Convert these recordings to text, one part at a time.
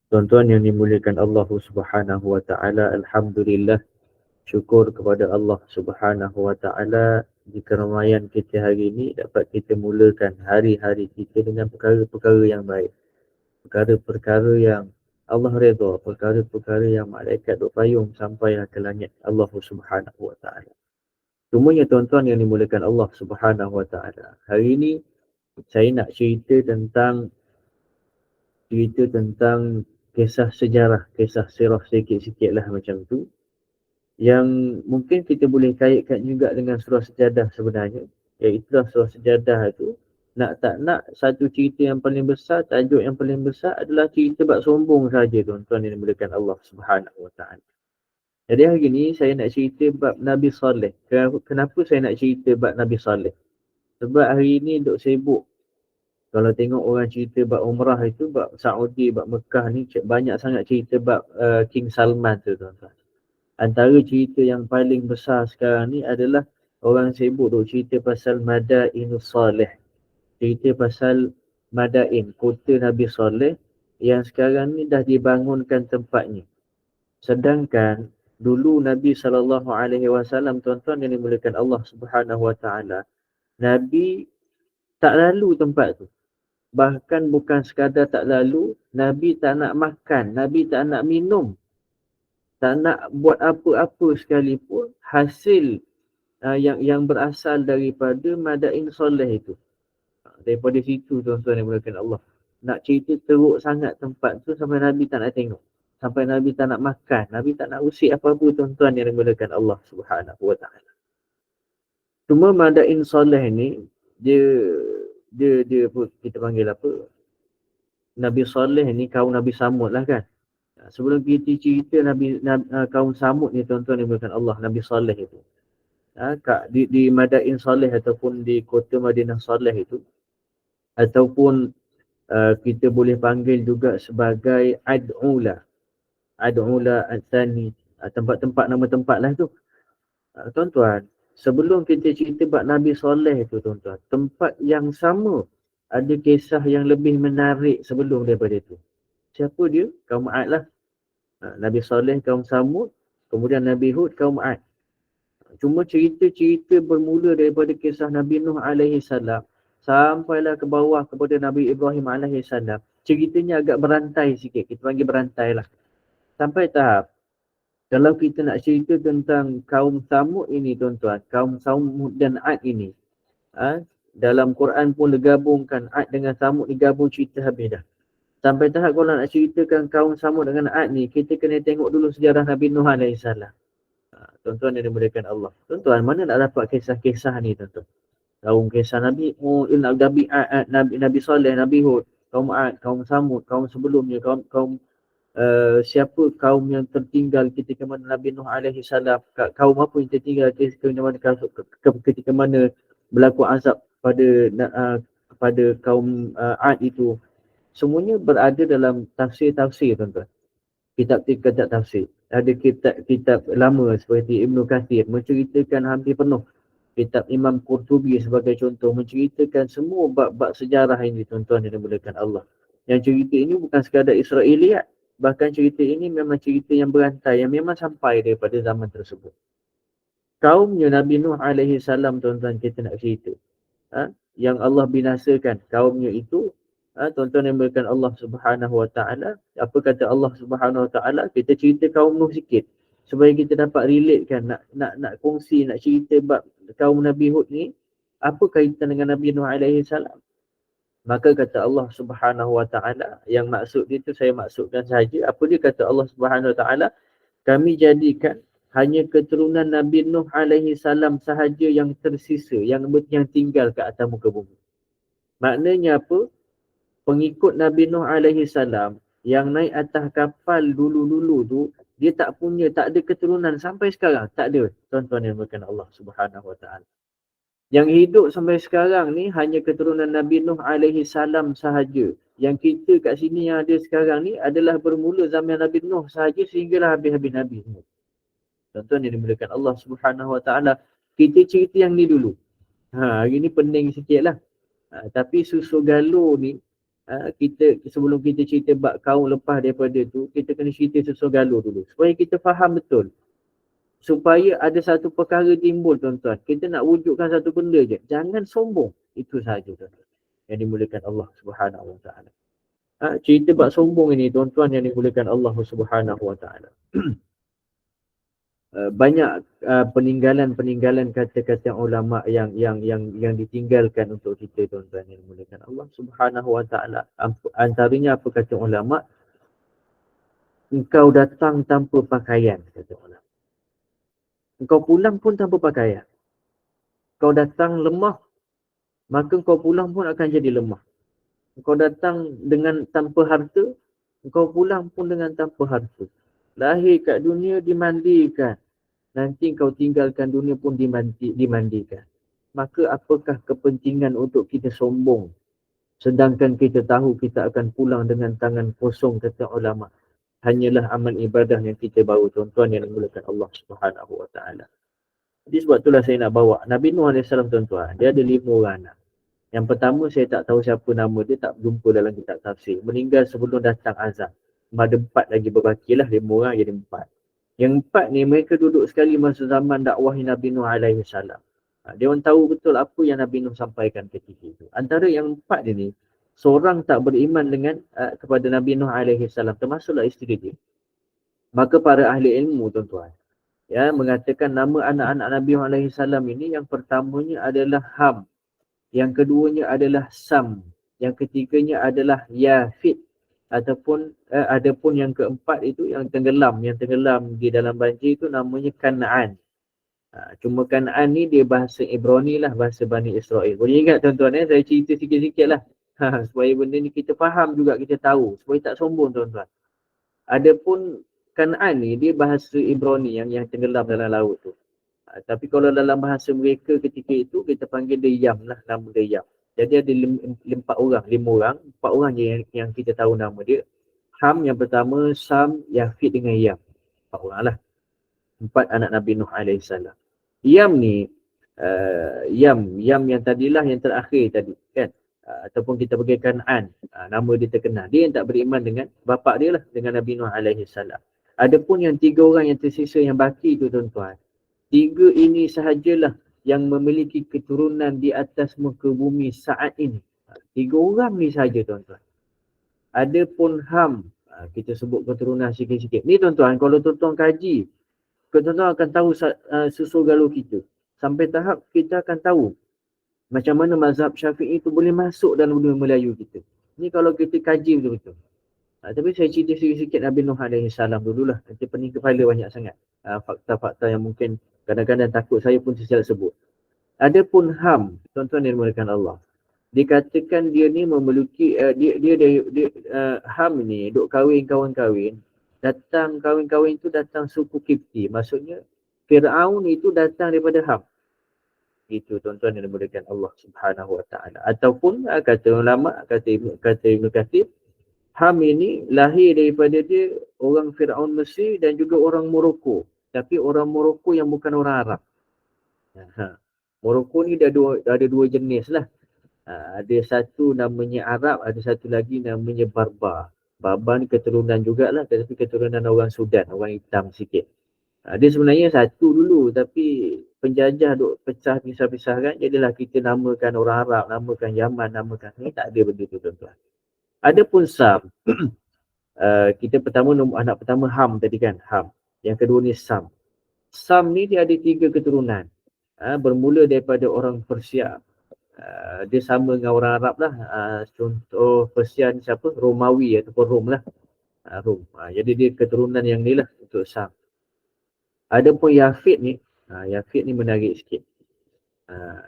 Tuan-tuan yang dimuliakan Allah Subhanahu wa taala, alhamdulillah, syukur kepada Allah Subhanahu wa taala di keramaian kita hari ini dapat kita mulakan hari-hari kita dengan perkara-perkara yang baik. Perkara-perkara yang Allah redha, perkara-perkara yang malaikat berpayung sampailah ke langit Allah Subhanahu wa taala. Cumanya tuan-tuan yang dimuliakan Allah Subhanahu wa taala, hari ini saya nak cerita tentang kisah sejarah, kisah sirah sikit-sikit lah macam tu. Yang mungkin kita boleh kaitkan juga dengan surah sejadah sebenarnya. Iaitulah surah sejadah itu, nak tak nak, satu cerita yang paling besar, tajuk yang paling besar adalah cerita bab sombong saja tuan-tuan yang dimuliakan Allah Subhanahu wa taala. Jadi hari ni saya nak cerita bab Nabi Saleh. Kenapa saya nak cerita bab Nabi Saleh? Sebab hari ni duk sibuk. Kalau tengok orang cerita bab umrah itu, bab Saudi, bab Mekah ni banyak sangat cerita bab King Salman tu tuan-tuan. Antara cerita yang paling besar sekarang ni adalah orang sibuk duk cerita pasal Madainus Saleh. Cerita pasal Madain, kota Nabi Saleh yang sekarang ni dah dibangunkan tempatnya. Sedangkan dulu Nabi SAW, tuan-tuan yang dimuliakan Allah Subhanahu wa taala, Nabi tak lalu tempat tu. Bahkan bukan sekadar tak lalu, Nabi tak nak makan, Nabi tak nak minum, tak nak buat apa-apa sekalipun hasil yang berasal daripada Madain Saleh itu. Daripada situ tuan-tuan yang dimuliakan Allah. Nak cerita teruk sangat tempat tu sampai Nabi tak nak tengok. Sampai Nabi tak nak makan, Nabi tak nak usik apa-apa tuan-tuan yang dimuliakan Allah Subhanahu wa taala. Cuma Madain Saleh ni dia apa, kita panggil apa? Nabi Saleh ni kaum Nabi Samud lah kan. Sebelum kita cerita kaum Samud ni tuan-tuan yang dimuliakan Allah, Nabi Saleh itu. Di Madain Saleh ataupun di kota Madinah Saleh itu, ataupun kita boleh panggil juga sebagai Ad'ula Al-Thani, tempat-tempat, nama tempat lah tu. Tuan-tuan, sebelum kita cerita bab Nabi Saleh tu tuan-tuan, tempat yang sama ada kisah yang lebih menarik sebelum daripada itu. Siapa dia? Kaum Ad lah. Nabi Saleh kaum Samud, kemudian Nabi Hud kaum Ad. Cuma cerita-cerita bermula daripada kisah Nabi Nuh alaihi salam sampailah ke bawah kepada Nabi Ibrahim alaihi salam. Ceritanya agak berantai sikit, kita panggil berantai lah. Sampai tahap, kalau kita nak cerita tentang kaum Samud ini tuan-tuan, kaum Samud dan Ad ini, dalam Quran pun digabungkan Ad dengan Samud, digabung cerita habis dah. Sampai tahap kalau nak ceritakan kaum Samud dengan Ad ni, kita kena tengok dulu sejarah Nabi Nuh alaihi salam. Tuan-tuan yang dimuliakan Allah. Tuan-tuan, mana nak dapat kisah-kisah ni tuan-tuan? Kaum kisah Nabi Nabi Saleh, Nabi Hud, kaum Ad, kaum Samud, kaum sebelumnya, kaum siapa kaum yang tertinggal ketika mana Nabi Nuh alaihi salam, kaum apa yang tertinggal ketika mana berlaku azab pada kaum Ad itu. Semuanya berada dalam tafsir-tafsir tuan-tuan. Kitab-kitab tafsir. Ada kitab lama seperti Ibn Kathir menceritakan hampir penuh. Kitab Imam Qurtubi sebagai contoh menceritakan semua bab-bab sejarah ini tuan-tuan yang dimuliakan Allah. Yang cerita ini bukan sekadar Israeliat. Bahkan cerita ini memang cerita yang berantai, yang memang sampai daripada zaman tersebut. Kaumnya Nabi Nuh alaihi salam tuan-tuan kita nak cerita. Yang Allah binasakan kaumnya itu, tuan-tuan yang dimuliakan Allah Subhanahu wa taala. Apa kata Allah Subhanahu wa taala? Kita cerita kaum Nuh sikit supaya kita dapat relate kan, nak kongsi, nak cerita bab kaum Nabi Hud ni, apa kaitan dengan Nabi Nuh alaihi salam? Maka kata Allah Subhanahu wa taala, yang maksud itu saya maksudkan saja, apa dia kata Allah Subhanahu wa taala? Kami jadikan hanya keturunan Nabi Nuh alaihi salam sahaja yang tersisa, yang tinggal ke atas muka bumi. Maknanya apa? Pengikut Nabi Nuh alaihi salam yang naik atas kapal dulu-dulu tu, dia tak ada keturunan sampai sekarang, tak ada. Tuan-tuan yang dimuliakan Allah Subhanahu wa taala. Yang hidup sampai sekarang ni hanya keturunan Nabi Nuh alaihi salam sahaja. Yang kita kat sini yang ada sekarang ni adalah bermula zaman Nabi Nuh sahaja sehinggalah habis-habis Nabi semua. Tuan-tuan yang dimuliakan Allah Subhanahu wa taala, kita cerita yang ni dulu. Hari ni pening sikit lah. Tapi susu galur ni, Kita sebelum kita cerita bab kaum lepas daripada tu, kita kena cerita Susur Galuh dulu supaya kita faham betul. Supaya ada satu perkara timbul tuan-tuan. Kita nak wujudkan satu benda je. Jangan sombong. Itu sahaja tuan-tuan. Yang dimuliakan Allah Subhanahu Wa Taala. Cerita bab sombong ini tuan-tuan yang dimuliakan Allah Subhanahu Wa Taala. Banyak peninggalan kata-kata ulama yang ditinggalkan untuk kita tuan-tuan yang dimuliakan Allah Subhanahu Wa Taala. Antaranya apa kata ulama? Engkau datang tanpa pakaian, kata ulama. Engkau pulang pun tanpa pakaian. Kau datang lemah, maka kau pulang pun akan jadi lemah. Kau datang dengan tanpa harta, kau pulang pun dengan tanpa harta. Lahir kat dunia dimandikan. Nanti kau tinggalkan dunia pun dimandikan. Maka apakah kepentingan untuk kita sombong? Sedangkan kita tahu kita akan pulang dengan tangan kosong, kata ulama. Hanyalah amal ibadah yang kita bawa tuan-tuan yang dimuliakan Allah Subhanahu Wa Taala. Jadi sebab itulah saya nak bawa Nabi Nuh AS tuan-tuan. Dia ada 5 orang anak. Yang pertama saya tak tahu siapa nama dia, tak jumpa dalam kitab tafsir. Meninggal sebelum datang azab. Ada 4 lagi berbakilah, 5 orang jadi 4. Yang 4 ni mereka duduk sekali masa zaman dakwah Nabi Nuh AS. Dia orang tahu betul apa yang Nabi Nuh sampaikan ketika itu. Antara yang 4 ni, seorang tak beriman dengan kepada Nabi Nuh AS, termasuklah isteri dia. Maka para ahli ilmu tuan-tuan, ya, mengatakan nama anak-anak Nabi Nuh AS ini, yang pertamanya adalah Ham, yang keduanya adalah Sam, yang ketiganya adalah Yafid, ataupun adapun yang keempat itu yang tenggelam di dalam banjir itu namanya Kan'an. Cuma Kan'an ni dia bahasa Ibrani lah, bahasa Bani Israel. Boleh ingat tuan-tuan, saya cerita sikit-sikit lah. Supaya benda ni kita faham juga, kita tahu. Supaya tak sombong tuan-tuan. Adapun Kan'an ni dia bahasa Ibrani yang tenggelam dalam laut tu. Tapi kalau dalam bahasa mereka ketika itu, kita panggil dia Yam lah, nama dia Yam. Jadi ada 5 orang. 4 orang je yang kita tahu nama dia. Ham yang pertama, Sam, Yafid dengan Yam. 4 orang lah. 4 anak Nabi Nuh AS. Yam ni, Yam yang tadilah, yang terakhir tadi kan. Ataupun kita panggil Kan'an. Nama dia terkenal. Dia yang tak beriman dengan bapa dia lah, dengan Nabi Nuh AS. Adapun yang 3 orang yang tersisa yang baki tu tuan-tuan. 3 ini sahajalah yang memiliki keturunan di atas muka bumi saat ini. 3 orang ni sahaja tuan-tuan. Adapun Ham, kita sebut keturunan sikit-sikit. Ni tuan-tuan, kalau tuan-tuan kaji, tuan-tuan akan tahu Susur Galuh kita. Sampai tahap kita akan tahu macam mana mazhab Syafi'i itu boleh masuk dalam dunia Melayu kita. Ni kalau kita kaji betul-betul. Tapi saya cerita sikit-sikit Nabi Nuh AS dululah. Nanti pening kepala banyak sangat. Fakta-fakta yang mungkin kadang-kadang takut saya pun tersilap sebut. Adapun Ham, tuan-tuan yang dimuliakan Allah, dikatakan dia ni memiliki Ham ni duk kahwin, datang kahwin tu datang suku Kipti. Maksudnya Fir'aun itu datang daripada Ham. Itu tuan-tuan yang dimuliakan Allah Subhanahu Wa Taala. Ataupun kata ulama, kata Ibnu Katsir, Ham ini lahir daripada dia orang Fir'aun Mesir dan juga orang Morocco. Tapi orang Morocco yang bukan orang Arab. Morocco ni ada 2 jenis lah. Ada satu namanya Arab, ada satu lagi namanya Barbar. Barbar ni keturunan jugalah, tapi keturunan orang Sudan, orang hitam sikit. Dia sebenarnya satu dulu, tapi penjajah duk pecah pisah-pisah kan. Jadilah kita namakan orang Arab, namakan Yaman, namakan ni, tak ada benda tu tuan-tuan. Adapun Sam, kita anak pertama Ham tadi kan, Ham. Yang kedua ni Sam. Sam ni dia ada 3 keturunan. Bermula daripada orang Persia. Dia sama dengan orang Arab lah. Contoh Persia ni siapa? Romawi ataupun Rom lah. Rom. Jadi dia keturunan yang ni lah untuk Sam. Adapun Yafid ni menarik sikit.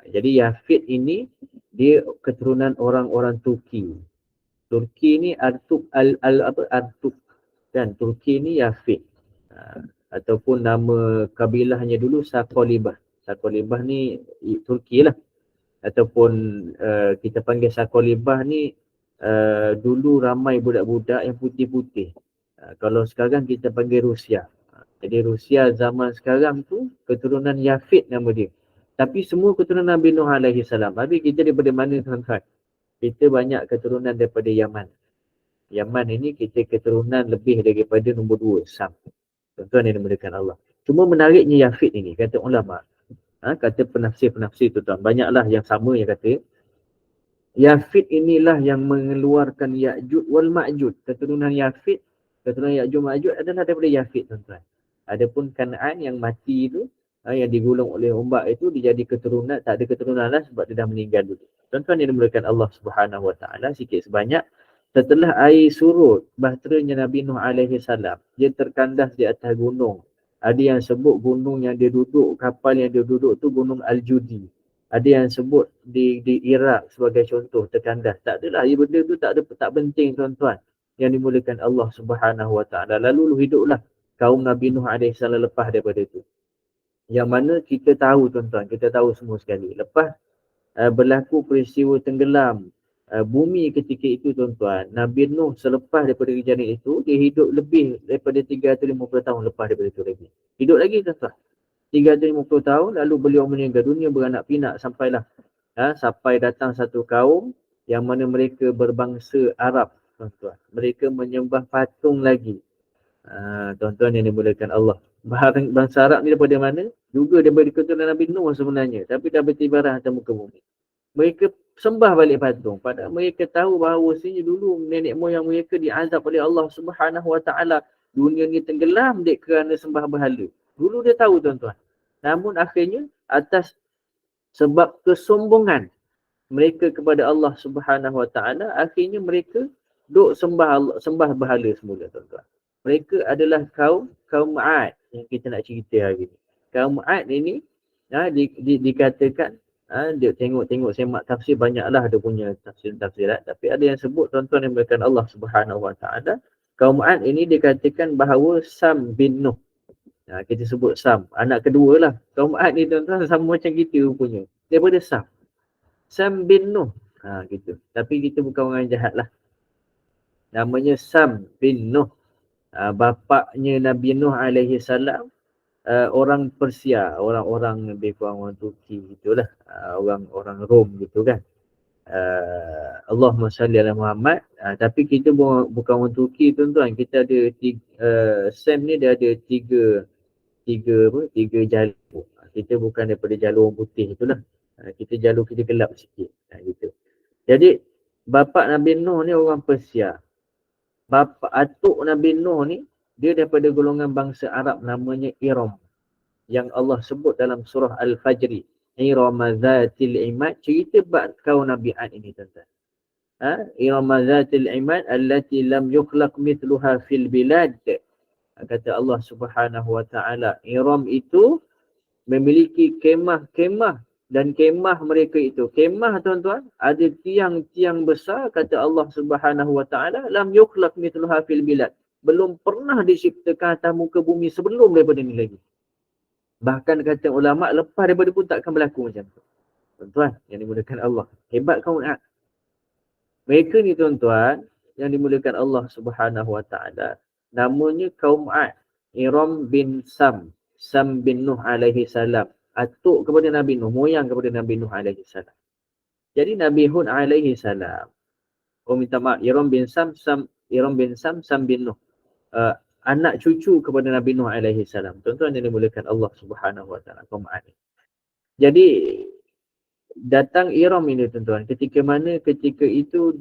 Jadi Yafid ini dia keturunan orang-orang Turki. Turki ni Artuk kan. Turki ni Yafid. Ataupun nama kabilahnya dulu Sakolibah. Sakolibah ni Turki lah. Ataupun kita panggil Sakolibah ni dulu ramai budak-budak yang putih-putih. Kalau sekarang kita panggil Rusia. Jadi Rusia zaman sekarang tu keturunan Yafid nama dia. Tapi semua keturunan Nabi Nuh AS. Habis kita daripada mana tuan-tuan? kita banyak keturunan daripada Yaman. Yaman ini kita keturunan lebih daripada nombor 2, Sam. Tuan-tuan yang dimulakan Allah. Cuma menariknya Yafid ini, kata ulama. Kata penafsir-penafsir tu tuan. Banyaklah yang sama yang kata Yafid inilah yang mengeluarkan Ya'jud wal Ma'jud. Keturunan Yafid, keturunan Ya'jud Ma'jud adalah daripada Yafid tuan-tuan. Adapun Kan'an yang mati itu, yang digulung oleh ombak itu, dia jadi keturunan, tak ada keturunan lah sebab dia dah meninggal dulu. Tuan-tuan yang dimulakan Allah Subhanahu Wa Taala, sikit sebanyak setelah air surut, bahteranya Nabi Nuh alaihi salam, dia terkandas di atas gunung. Ada yang sebut gunung yang dia duduk, kapal yang dia duduk tu gunung Al-Judi. Ada yang sebut di Iraq sebagai contoh terkandas. Tak adalah, benda tu tak penting tuan-tuan. Yang dimulakan Allah Subhanahu Wa Taala. Lalu hiduplah kaum Nabi Nuh alaihi salam lepas daripada itu. Yang mana kita tahu tuan-tuan, kita tahu semua sekali. Lepas berlaku peristiwa tenggelam bumi ketika itu tuan-tuan, Nabi Nuh selepas daripada kejadian itu, dia hidup lebih daripada 350 tahun lepas daripada itu lagi. Hidup lagi tuan-tuan. 350 tahun lalu beliau meninggal dunia beranak pinak sampailah sampai datang satu kaum yang mana mereka berbangsa Arab tuan-tuan. Mereka menyembah patung lagi. Tuan-tuan yang dimulakan Allah. Bangsa Arab ni daripada mana? Juga daripada keturunan Nabi Nuh sebenarnya. Tapi dah bertibaran atas muka bumi. Mereka sembah balik patung. Padahal mereka tahu bahawa sini dulu nenek moyang mereka diazab oleh Allah Subhanahu Wa Taala. Dunia ni tenggelam dek kerana sembah berhala. Dulu dia tahu tuan-tuan. Namun akhirnya atas sebab kesombongan mereka kepada Allah Subhanahu Wa Taala, akhirnya mereka duk sembah berhala semula tuan-tuan. Mereka adalah kaum Ad yang kita nak cerita hari ni. Kaum Ad ini dikatakan dia tengok semak tafsir, banyaklah dia punya tafsiran, tapi ada yang sebut tuan-tuan yang berkata Allah Subhanahu Wa Taala, kaum Ad ini dikatakan bahawa Sam bin Nuh. Kita sebut Sam, anak kedua lah. Kaum Ad ni tuan-tuan sama macam kita rupanya. Daripada Sam. Sam bin Nuh. Gitu. Tapi kita bukan orang jahat lah. Namanya Sam bin Nuh. Bapaknya Nabi Nuh alaihi salam, orang Persia, orang-orang lebih kurang orang Turki gitulah. Orang Rom gitu kan. Allahumma salli ala Muhammad. Tapi kita bukan orang Turki tuan-tuan. Kita ada Sam ni dia ada tiga jalur. Kita bukan daripada jalur orang putih itulah. Kita jalur kita gelap sikit. Gitu. Jadi bapa Nabi Nuh ni orang Persia. Bapa atuk Nabi Nuh ni dia daripada golongan bangsa Arab namanya Iram. Yang Allah sebut dalam surah Al-Fajr. Iram zatil imad, cerita bab kaum Nabi Ad ini tuan-tuan. Iram zatil imad allati lam yukhlaq mithluha fil bilad. Kata Allah Subhanahu Wa Taala, Iram itu memiliki kemah-kemah, dan kemah mereka itu, kemah tuan-tuan, ada tiang-tiang besar, kata Allah Subhanahu Wa Taala, lam yukhlaq mithluha fil bilad. Belum pernah diciptakan atas muka bumi sebelum daripada ni lagi. Bahkan kata ulama, lepas daripada pun takkan berlaku macam tu. Tuan-tuan yang dimulakan Allah. Hebat kaum Ad. Mereka ni tuan-tuan yang dimulakan Allah Subhanahu Wa Taala, namanya kaum Ad. Iram bin Sam bin Nuh alaihi salam. Atuk kepada Nabi Nuh, moyang kepada Nabi Nuh alaihi salam. Jadi Nabi Hud alaihi salam, minta maaf, Iram bin Sam bin Nuh. Anak cucu kepada Nabi Nuh alaihi salam. Tuan-tuan yang dimulakan Allah Subhanahu Wa Taala, kaum Ad. Jadi datang Iram ini tuan-tuan, ketika itu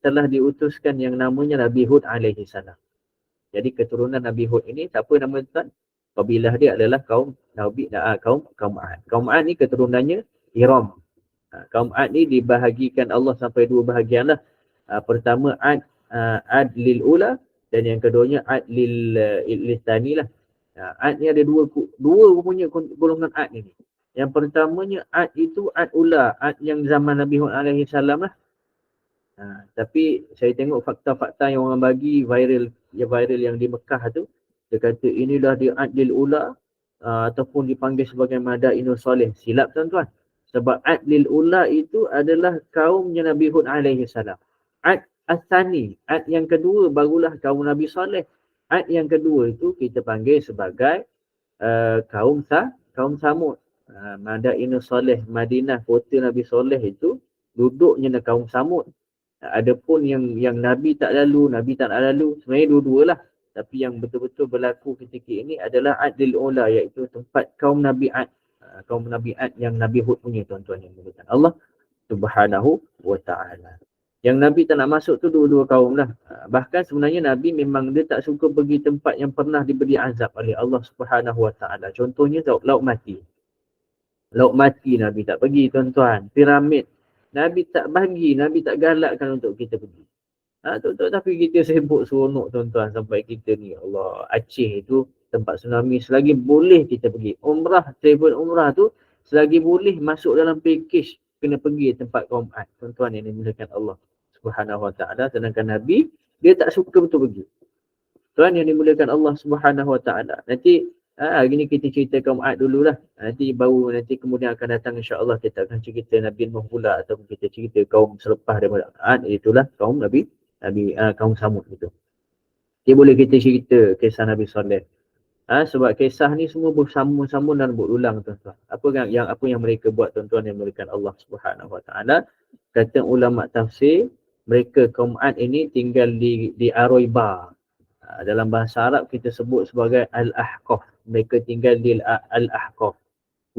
telah diutuskan yang namanya Nabi Hud alaihi salam. Jadi keturunan Nabi Hud ini, siapa nama tuan? Kabilah dia adalah kaum Ad. Kaum Ad ni keturunannya Iram. Kaum Ad ni dibahagikan Allah sampai dua bahagian lah. Pertama Ad lil ula, dan yang keduanya Ad lil thani lah. Ad ni ada dua punya golongan Ad ni. Yang pertamanya Ad itu Ad ula, Ad yang zaman Nabi Hud alaihi salam lah. Tapi saya tengok fakta-fakta yang orang bagi viral yang di Mekah tu, dia kata inilah dia Ad lil ula, ataupun dipanggil sebagai Madainus Soleh. Silap tuan-tuan. Sebab Ad lil ula itu adalah kaumnya Nabi Hud alaihi salam. Ad as-sani, Ad yang kedua barulah kaum Nabi Soleh. Ad yang kedua itu kita panggil sebagai kaum Samud. Madainus Soleh, Madinah, kota Nabi Soleh itu duduknya kaum Samud. Adapun yang Nabi tak lalu, Nabi tak nak lalu, sebenarnya dua-dua lah. Tapi yang betul-betul berlaku ketika ini adalah Adil Ula, iaitu tempat kaum Nabi Ad. Kaum Nabi Ad yang Nabi Hud punya, tuan-tuan yang mengatakan Allah Subhanahu wa ta'ala. Yang Nabi tak nak masuk tu dua-dua kaum lah. Bahkan sebenarnya Nabi memang dia tak suka pergi tempat yang pernah diberi azab oleh Allah Subhanahu wa ta'ala. Contohnya laut mati. Laut mati Nabi tak pergi, tuan-tuan. Piramid Nabi tak bagi, Nabi tak galakkan untuk kita pergi. Tuan-tuan, tapi kita sibuk seronok, tuan-tuan, sampai kita ni, Allah, Aceh tu tempat tsunami, selagi boleh kita pergi. Umrah, travel umrah tu, selagi boleh masuk dalam package, kena pergi tempat kaum Ad. Tuan-tuan yang dimuliakan Allah Subhanahu wa ta'ala. Sedangkan Nabi, dia tak suka betul pergi. Tuan yang dimuliakan Allah Subhanahu wa ta'ala. Nanti, hari ni kita cerita kaum Ad dululah. Nanti kemudian akan datang, insya-Allah kita akan cerita Nabi Nuh pula, ataupun kita cerita kaum selepas daripada Ad, itulah kaum kaum Samud itu. Okay, boleh kita cerita kisah Nabi Saleh. Sebab kisah ni semua bersambung-sambung dan berulang, tuan-tuan. Apa yang mereka buat, tuan-tuan yang memberikan Allah Subhanahu wa ta'ala. Kata ulama tafsir, mereka kaum Ad ini tinggal di Aroiba. Dalam bahasa Arab kita sebut sebagai Al-Ahqaf. Mereka tinggal di Al-Ahqaf.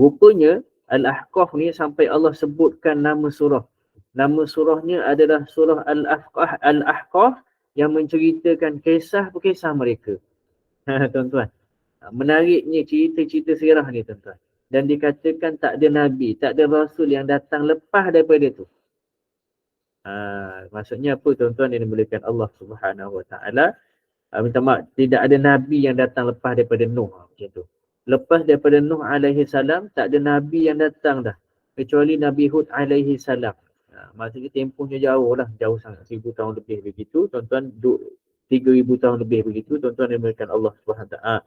Rupanya Al-Ahqaf ni sampai Allah sebutkan nama surah. Nama surahnya adalah surah Al-Ahqaf yang menceritakan kisah mereka. Tuan-tuan. Menariknya cerita-cerita sirah ni, tuan-tuan. Dan dikatakan tak ada Nabi, tak ada Rasul yang datang lepas daripada tu. Maksudnya apa, tuan-tuan yang dimuliakan Allah Subhanahu wa ta'ala? Minta maaf, tidak ada Nabi yang datang lepas daripada Nuh. Macam tu. Lepas daripada Nuh alaihi salam, tak ada Nabi yang datang dah. Kecuali Nabi Hud alaihi salam. Maksudnya tempohnya jauh lah. Jauh sangat. 1000 tahun lebih begitu. Tuan-tuan, 3000 tahun lebih begitu. Tuan-tuan yang dimuliakan Allah Subhanahu wa ta'ala.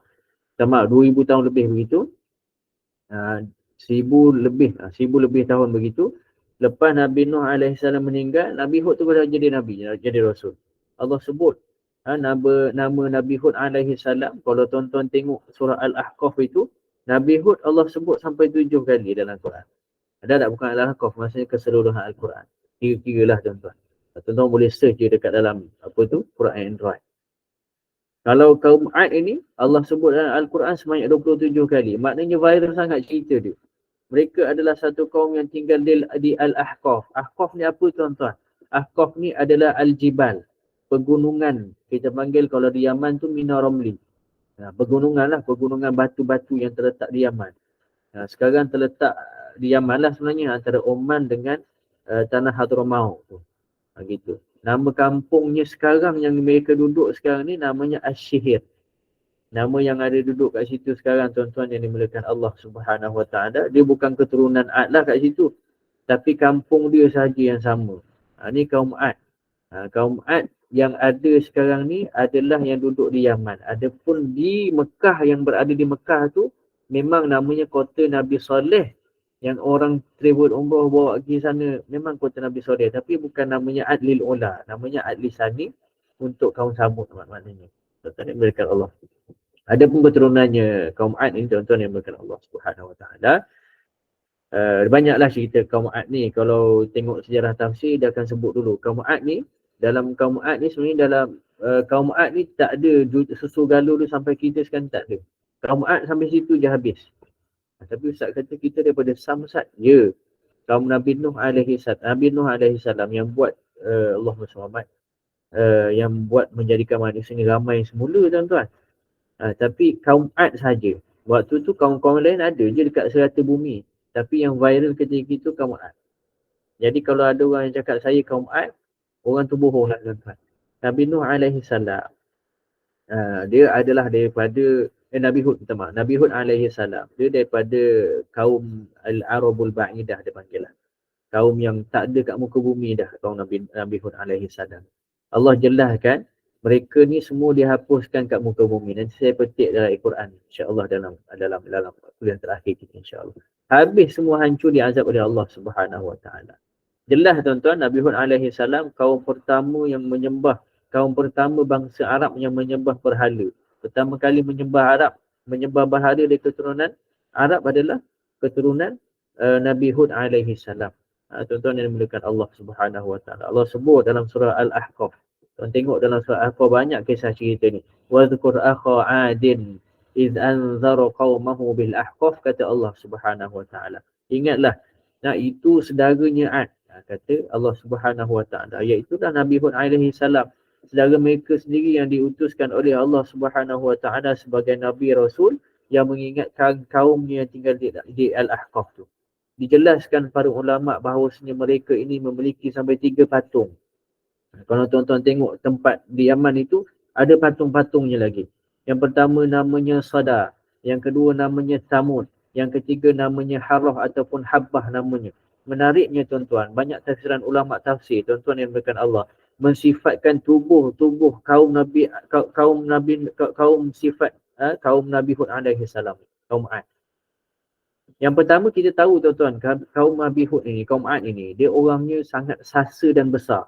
Minta maaf, 2000 tahun lebih begitu. 1000 lebih tahun begitu. Lepas Nabi Nuh alaihi salam meninggal, Nabi Hud tu dah jadi Nabi, jadi Rasul. Allah sebut nama Nabi Hud alaihi salam. Kalau tuan-tuan tengok surah Al-Ahqaf itu, Nabi Hud Allah sebut sampai 7 kali dalam Quran. Ada tak bukan Al-Ahqaf, maksudnya keseluruhan Al-Quran. Kira-kira lah, tuan-tuan. Tuan-tuan boleh search je dekat dalam apa tu, Quran Android. Kalau kaum Ad ini, Allah sebut dalam Al-Quran sebanyak 27 kali. Maknanya viral sangat cerita dia. Mereka adalah satu kaum yang tinggal di Al-Ahqaf. Ahqaf ni apa, tuan-tuan? Ahqaf ni adalah Al-Jibal. Pegunungan. Kita panggil kalau di Yaman tu Mina Ramli. Pegunungan lah. Pegunungan batu-batu yang terletak di Yaman. Sekarang terletak di Yaman lah sebenarnya. Antara Oman dengan tanah Hadramaut tu. Gitu. Nama kampungnya sekarang yang mereka duduk sekarang ni namanya Ash-Shihir. Nama yang ada duduk kat situ sekarang, tuan-tuan yang dimuliakan Allah Subhanahu wa ta'ala. Dia bukan keturunan Ad lah kat situ. Tapi kampung dia sahaja yang sama. Ni kaum Ad. Kaum Ad yang ada sekarang ni adalah yang duduk di Yaman. Adapun di Mekah, yang berada di Mekah tu, memang namanya kota Nabi Saleh. Yang orang travel umrah bawa pergi sana, memang kota Nabi Saleh. Tapi bukan namanya Adlil Ula. Namanya Adli Sani untuk kaum Samud maknanya. Tuan-tuan yang dimuliakan Allah. Adapun keturunannya kaum Ad ni, tuan-tuan yang dimuliakan Allah Subhanahu wa ta'ala. Banyaklah cerita kaum Ad ni. Kalau tengok sejarah tafsir, dia akan sebut dulu. Kaum Ad ni, dalam kaum Ad ni sebenarnya dalam kaum Ad ni tak ada susu galuh tu sampai kita sekarang tak ada. Kaum Ad sampai situ je habis. Tapi Ustaz kata kita daripada Samsat. Ya. Kaum Nabi Nuh alaihi salam yang buat Allah SWT yang buat menjadikan manusia ni ramai semula, tuan-tuan. Tapi kaum Ad saja. Waktu tu kaum-kaum lain ada je dekat serata bumi. Tapi yang viral ketika itu kaum Ad. Jadi kalau ada orang yang cakap saya kaum Ad, orang tu bohong lah, tuan-tuan. Nabi Nuh alaihi salam, dia adalah daripada Nabi Hud, Nabi Hud alaihi salam. Dia daripada kaum Al-Arabul Ba'idah, dia panggil lah. Kaum yang tak ada kat muka bumi dah, kaum Nabi Hud alaihi salam. Allah jelaskan, mereka ni semua dihapuskan kat muka bumi. Nanti saya petik dalam Al-Quran, insya-Allah dalam kuliah terakhir kita, insya-Allah. Habis semua hancur diazab oleh Allah Subhanahu wa ta'ala. Jelas, tuan-tuan, Nabi Hud alaihi salam kaum pertama bangsa Arab yang menyembah berhala. Pertama kali menyembah berhala dari keturunan Arab adalah keturunan Nabi Hud alaihi salam. Tuan-tuan yang dimuliakan Allah Subhanahu Wa Taala. Allah sebut dalam surah Al-Ahqaf. Tuan tengok dalam surah Al-Ahqaf banyak kisah cerita ni. Wadhkur akha 'adin iz anzara qaumahu bil ahqaf, kata Allah Subhanahu Wa Taala. Ingatlah, itu saudaranya 'Ad, kata Allah Subhanahu Wa Taala, iaitu Nabi Hud alaihi salam. Saudara mereka sendiri yang diutuskan oleh Allah Subhanahu Wa Taala sebagai nabi rasul yang mengingatkan kaumnya yang tinggal di Al-Ahqaf tu. Dijelaskan para ulama bahawasanya mereka ini memiliki sampai 3 patung. Kalau tuan-tuan tengok tempat di Yaman itu, ada patung-patungnya lagi. Yang pertama namanya Sada, yang kedua namanya Thamud, yang ketiga namanya Harrah ataupun Habbah namanya. Menariknya tuan-tuan, banyak tafsiran ulama tafsir, tuan-tuan yang berkan Allah, mensifatkan tubuh kaum Nabi Hud alaihi salam, kaum 'Ad. Yang pertama kita tahu tuan-tuan, kaum Nabi Hud ini, kaum 'Ad ini, dia orangnya sangat sasa dan besar.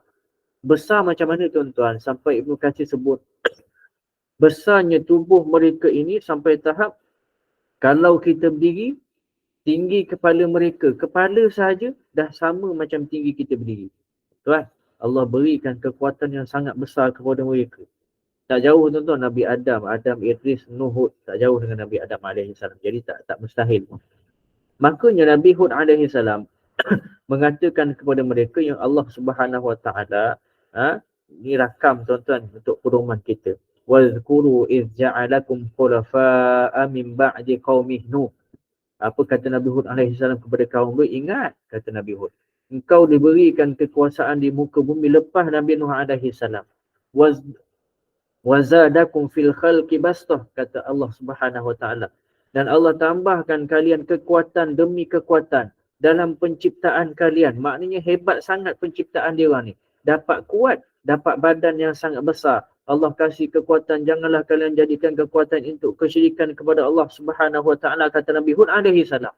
Besar macam mana tuan-tuan? Sampai Ibnu Katsir sebut, besarnya tubuh mereka ini sampai tahap kalau kita berdiri, tinggi kepala mereka, kepala sahaja dah sama macam tinggi kita berdiri. Tuan, Allah berikan kekuatan yang sangat besar kepada mereka. Tak jauh tuan-tuan Nabi Adam, Idris, Nuh, Hud, tak jauh dengan Nabi Adam alaihi salam. Jadi tak mustahil. Makanya Nabi Hud alaihi salam mengatakan kepada mereka yang Allah Subhanahu Wa Taala, ni rakam tuan-tuan untuk pedoman kita. Wazkuru iz ja'alakum khulafa'a min ba'di qaumi Nuh. Apa kata Nabi Hud alaihi salam kepada kaum dia? Ingat, kata Nabi Hud, engkau diberikan kekuasaan di muka bumi lepas Nabi Nuh alaihi salam. Wazadakum fil khalqi bastah, kata Allah Subhanahu Wa Taala. Dan Allah tambahkan kalian kekuatan demi kekuatan dalam penciptaan kalian. Maknanya hebat sangat penciptaan dia orang ni. Dapat kuat, dapat badan yang sangat besar. Allah kasih kekuatan, janganlah kalian jadikan kekuatan untuk kesyirikan kepada Allah Subhanahu Wa Taala, kata Nabi Hud alaihi salam.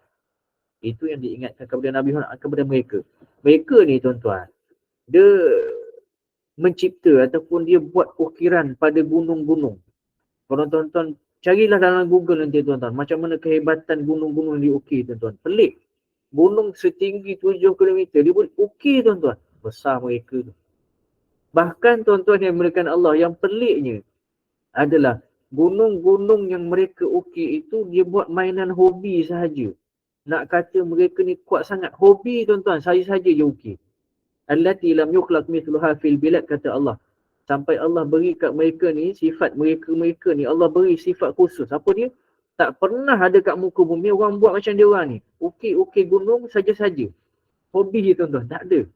Itu yang diingatkan kepada Nabi Hud kepada mereka. Mereka ni tuan-tuan, dia mencipta ataupun dia buat ukiran pada gunung-gunung. Kalau tuan-tuan carilah dalam Google nanti tuan-tuan, macam mana kehebatan gunung-gunung diukir tuan-tuan. Pelik. Gunung setinggi 7 km, dia boleh ukir tuan-tuan. Besar mereka tu. Bahkan tuan-tuan yang dimuliakan Allah, yang peliknya adalah gunung-gunung yang mereka ukir itu dia buat mainan hobi sahaja. Nak kata mereka ni kuat sangat. Hobi tuan-tuan, saja-saja je ukir. Allati lam yukhlaq mithluha fil bilad, kata Allah. Sampai Allah beri kat mereka ni, sifat mereka ni, Allah beri sifat khusus. Apa dia? Tak pernah ada kat muka bumi orang buat macam dia orang ni. Ukir gunung saja-saja. Hobi je tuan-tuan, tak ada.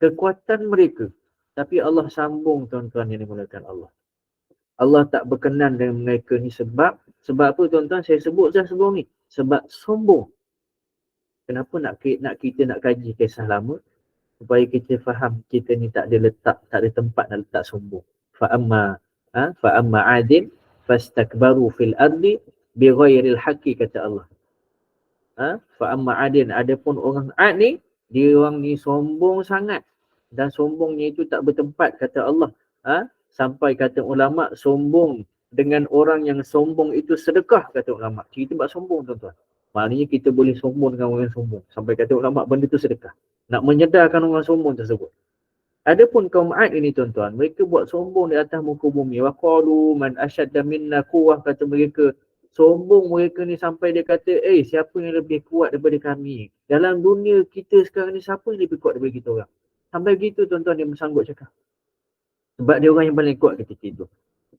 Kekuatan mereka. Tapi Allah sambung tuan-tuan yang dimuliakan Allah. Allah tak berkenan dengan mereka ni sebab apa tuan-tuan? Saya sebut dah sebelum ni. Sebab sombong. Kenapa nak kita nak kaji kisah lama? Supaya kita faham kita ni tak ada letak, tak ada tempat nak letak sombong. Fa'amma 'adin fastakbaru fil ardi bighairil haqqi, kata Allah. Fa'amma 'adin, adapun orang 'Ad ni, dia orang ni sombong sangat. Dan sombongnya itu tak bertempat, kata Allah. Sampai kata ulama, sombong dengan orang yang sombong itu sedekah, kata ulama. Cerita buat sombong tuan-tuan. Maknanya kita boleh sombong dengan orang yang sombong. Sampai kata ulama, benda tu sedekah. Nak menyedarkan orang sombong tersebut. Adapun kaum 'Ad ini tuan-tuan, mereka buat sombong di atas muka bumi. Wa qalu man ashadda minna quwwah, kata mereka. Sombong mereka ni sampai dia kata, siapa yang lebih kuat daripada kami? Dalam dunia kita sekarang ni, siapa yang lebih kuat daripada kita orang? Sampai begitu tuan-tuan dia bersanggup cakap. Sebab dia orang yang paling kuat ketika itu.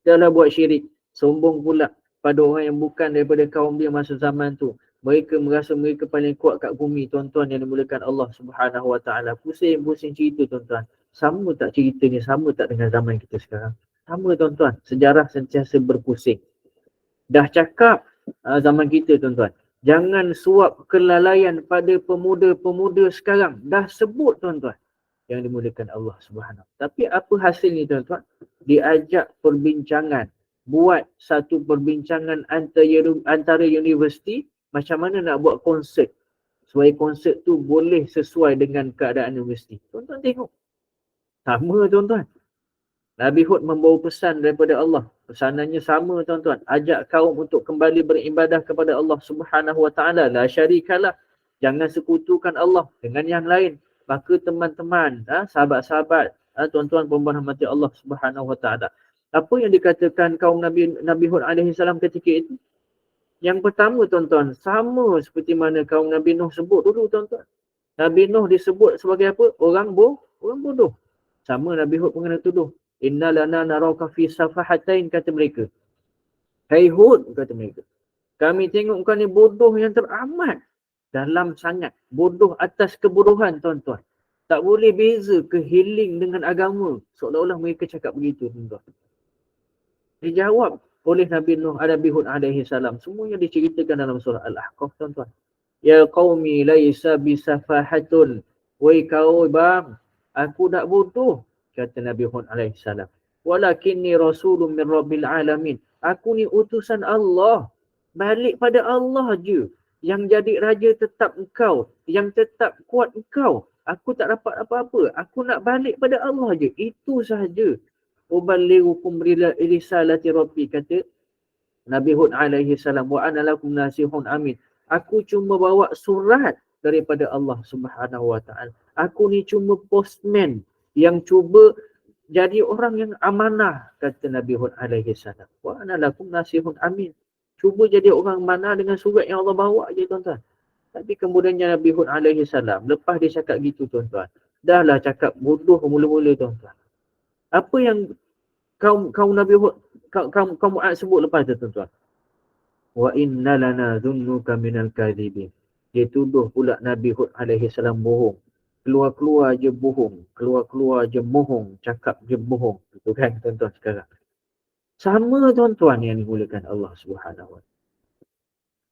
Dia lah buat syirik. Sombong pula pada orang yang bukan daripada kaum dia masa zaman tu. Mereka merasa mereka paling kuat kat bumi, tuan-tuan yang dimulakan Allah Subhanahu Wa Taala. Pusing-pusing cerita tuan-tuan. Sama tak ceritanya, sama tak dengan zaman kita sekarang? Sama tuan-tuan. Sejarah sentiasa berpusing. Dah cakap zaman kita tuan-tuan, jangan suap kelalaian pada pemuda-pemuda sekarang. Dah sebut tuan-tuan yang dimulakan Allah Subhanahu. Tapi apa hasilnya tuan-tuan? Diajak perbincangan. Buat satu perbincangan antara universiti. Macam mana nak buat konsert supaya konsert tu boleh sesuai dengan keadaan universiti. Tuan-tuan tengok. Sama tuan-tuan. Nabi Hud membawa pesan daripada Allah. Pesanannya sama tuan-tuan. Ajak kaum untuk kembali beribadah kepada Allah Subhanahu Wa Taala. La syarikalah. Jangan sekutukan Allah dengan yang lain. Maka teman-teman, sahabat-sahabat, tuan-tuan perempuan rahmati Allah Subhanahu Wa Taala. Apa yang dikatakan kaum Nabi Hud alaihi salam ketika itu? Yang pertama tuan-tuan, sama seperti mana kaum Nabi Nuh sebut dulu tuan-tuan. Nabi Nuh disebut sebagai apa? Orang bodoh. Sama Nabi Hud pun kena tuduh. Inna lana naraka fi safahatain, kata mereka. Hai Hud, kata mereka. Kami tengok kau ni bodoh yang teramat. Dalam sangat. Bodoh atas kebodohan tuan-tuan. Tak boleh beza kehiling dengan agama. Seolah-olah mereka cakap begitu tuan-tuan. Dijawab oleh Nabi Nuh Nabi Hud alaihi salam. Semuanya diceritakan dalam surah Al-Ahqaf tuan-tuan. Ya qaumi laisa bisafahatun. Wai kau bang, aku tak bodoh, kata Nabi Hud alaihi salam. Walakinni rasulun min rabbil alamin. Aku ni utusan Allah. Balik pada Allah je. Yang jadi raja tetap engkau. Yang tetap kuat engkau. Aku tak dapat apa-apa. Aku nak balik pada Allah je. Itu sahaja. Uballighukum risalati rabbi, kata Nabi Hud alaihi salam. Wa ana lakum nasihun amin. Aku cuma bawa surat daripada Allah Subhanahu Wa Taala. Aku ni cuma postman yang cuba jadi orang yang amanah, kata Nabi Hud alaihi salam. Wa ana lakum nasihun amin. Cuba jadi orang amanah dengan surat yang Allah bawa je tuan-tuan. Tapi kemudiannya Nabi Hud alaihi salam, lepas dia cakap gitu tuan-tuan, dahlah cakap bodoh mula-mula tuan-tuan. Apa yang kaum Nabi Hud, kaum Mu'ad sebut lepas tu tuan-tuan? Wa inna lana dhunnuka minal kadhibin. Dia tuduh pula Nabi Hud alaihi salam bohong. Keluar-keluar je bohong. Keluar-keluar je mohong. Cakap je bohong. Itu kan tuan-tuan sekarang. Sama tuan-tuan yang dimulakan Allah Subhanahu Wa Taala.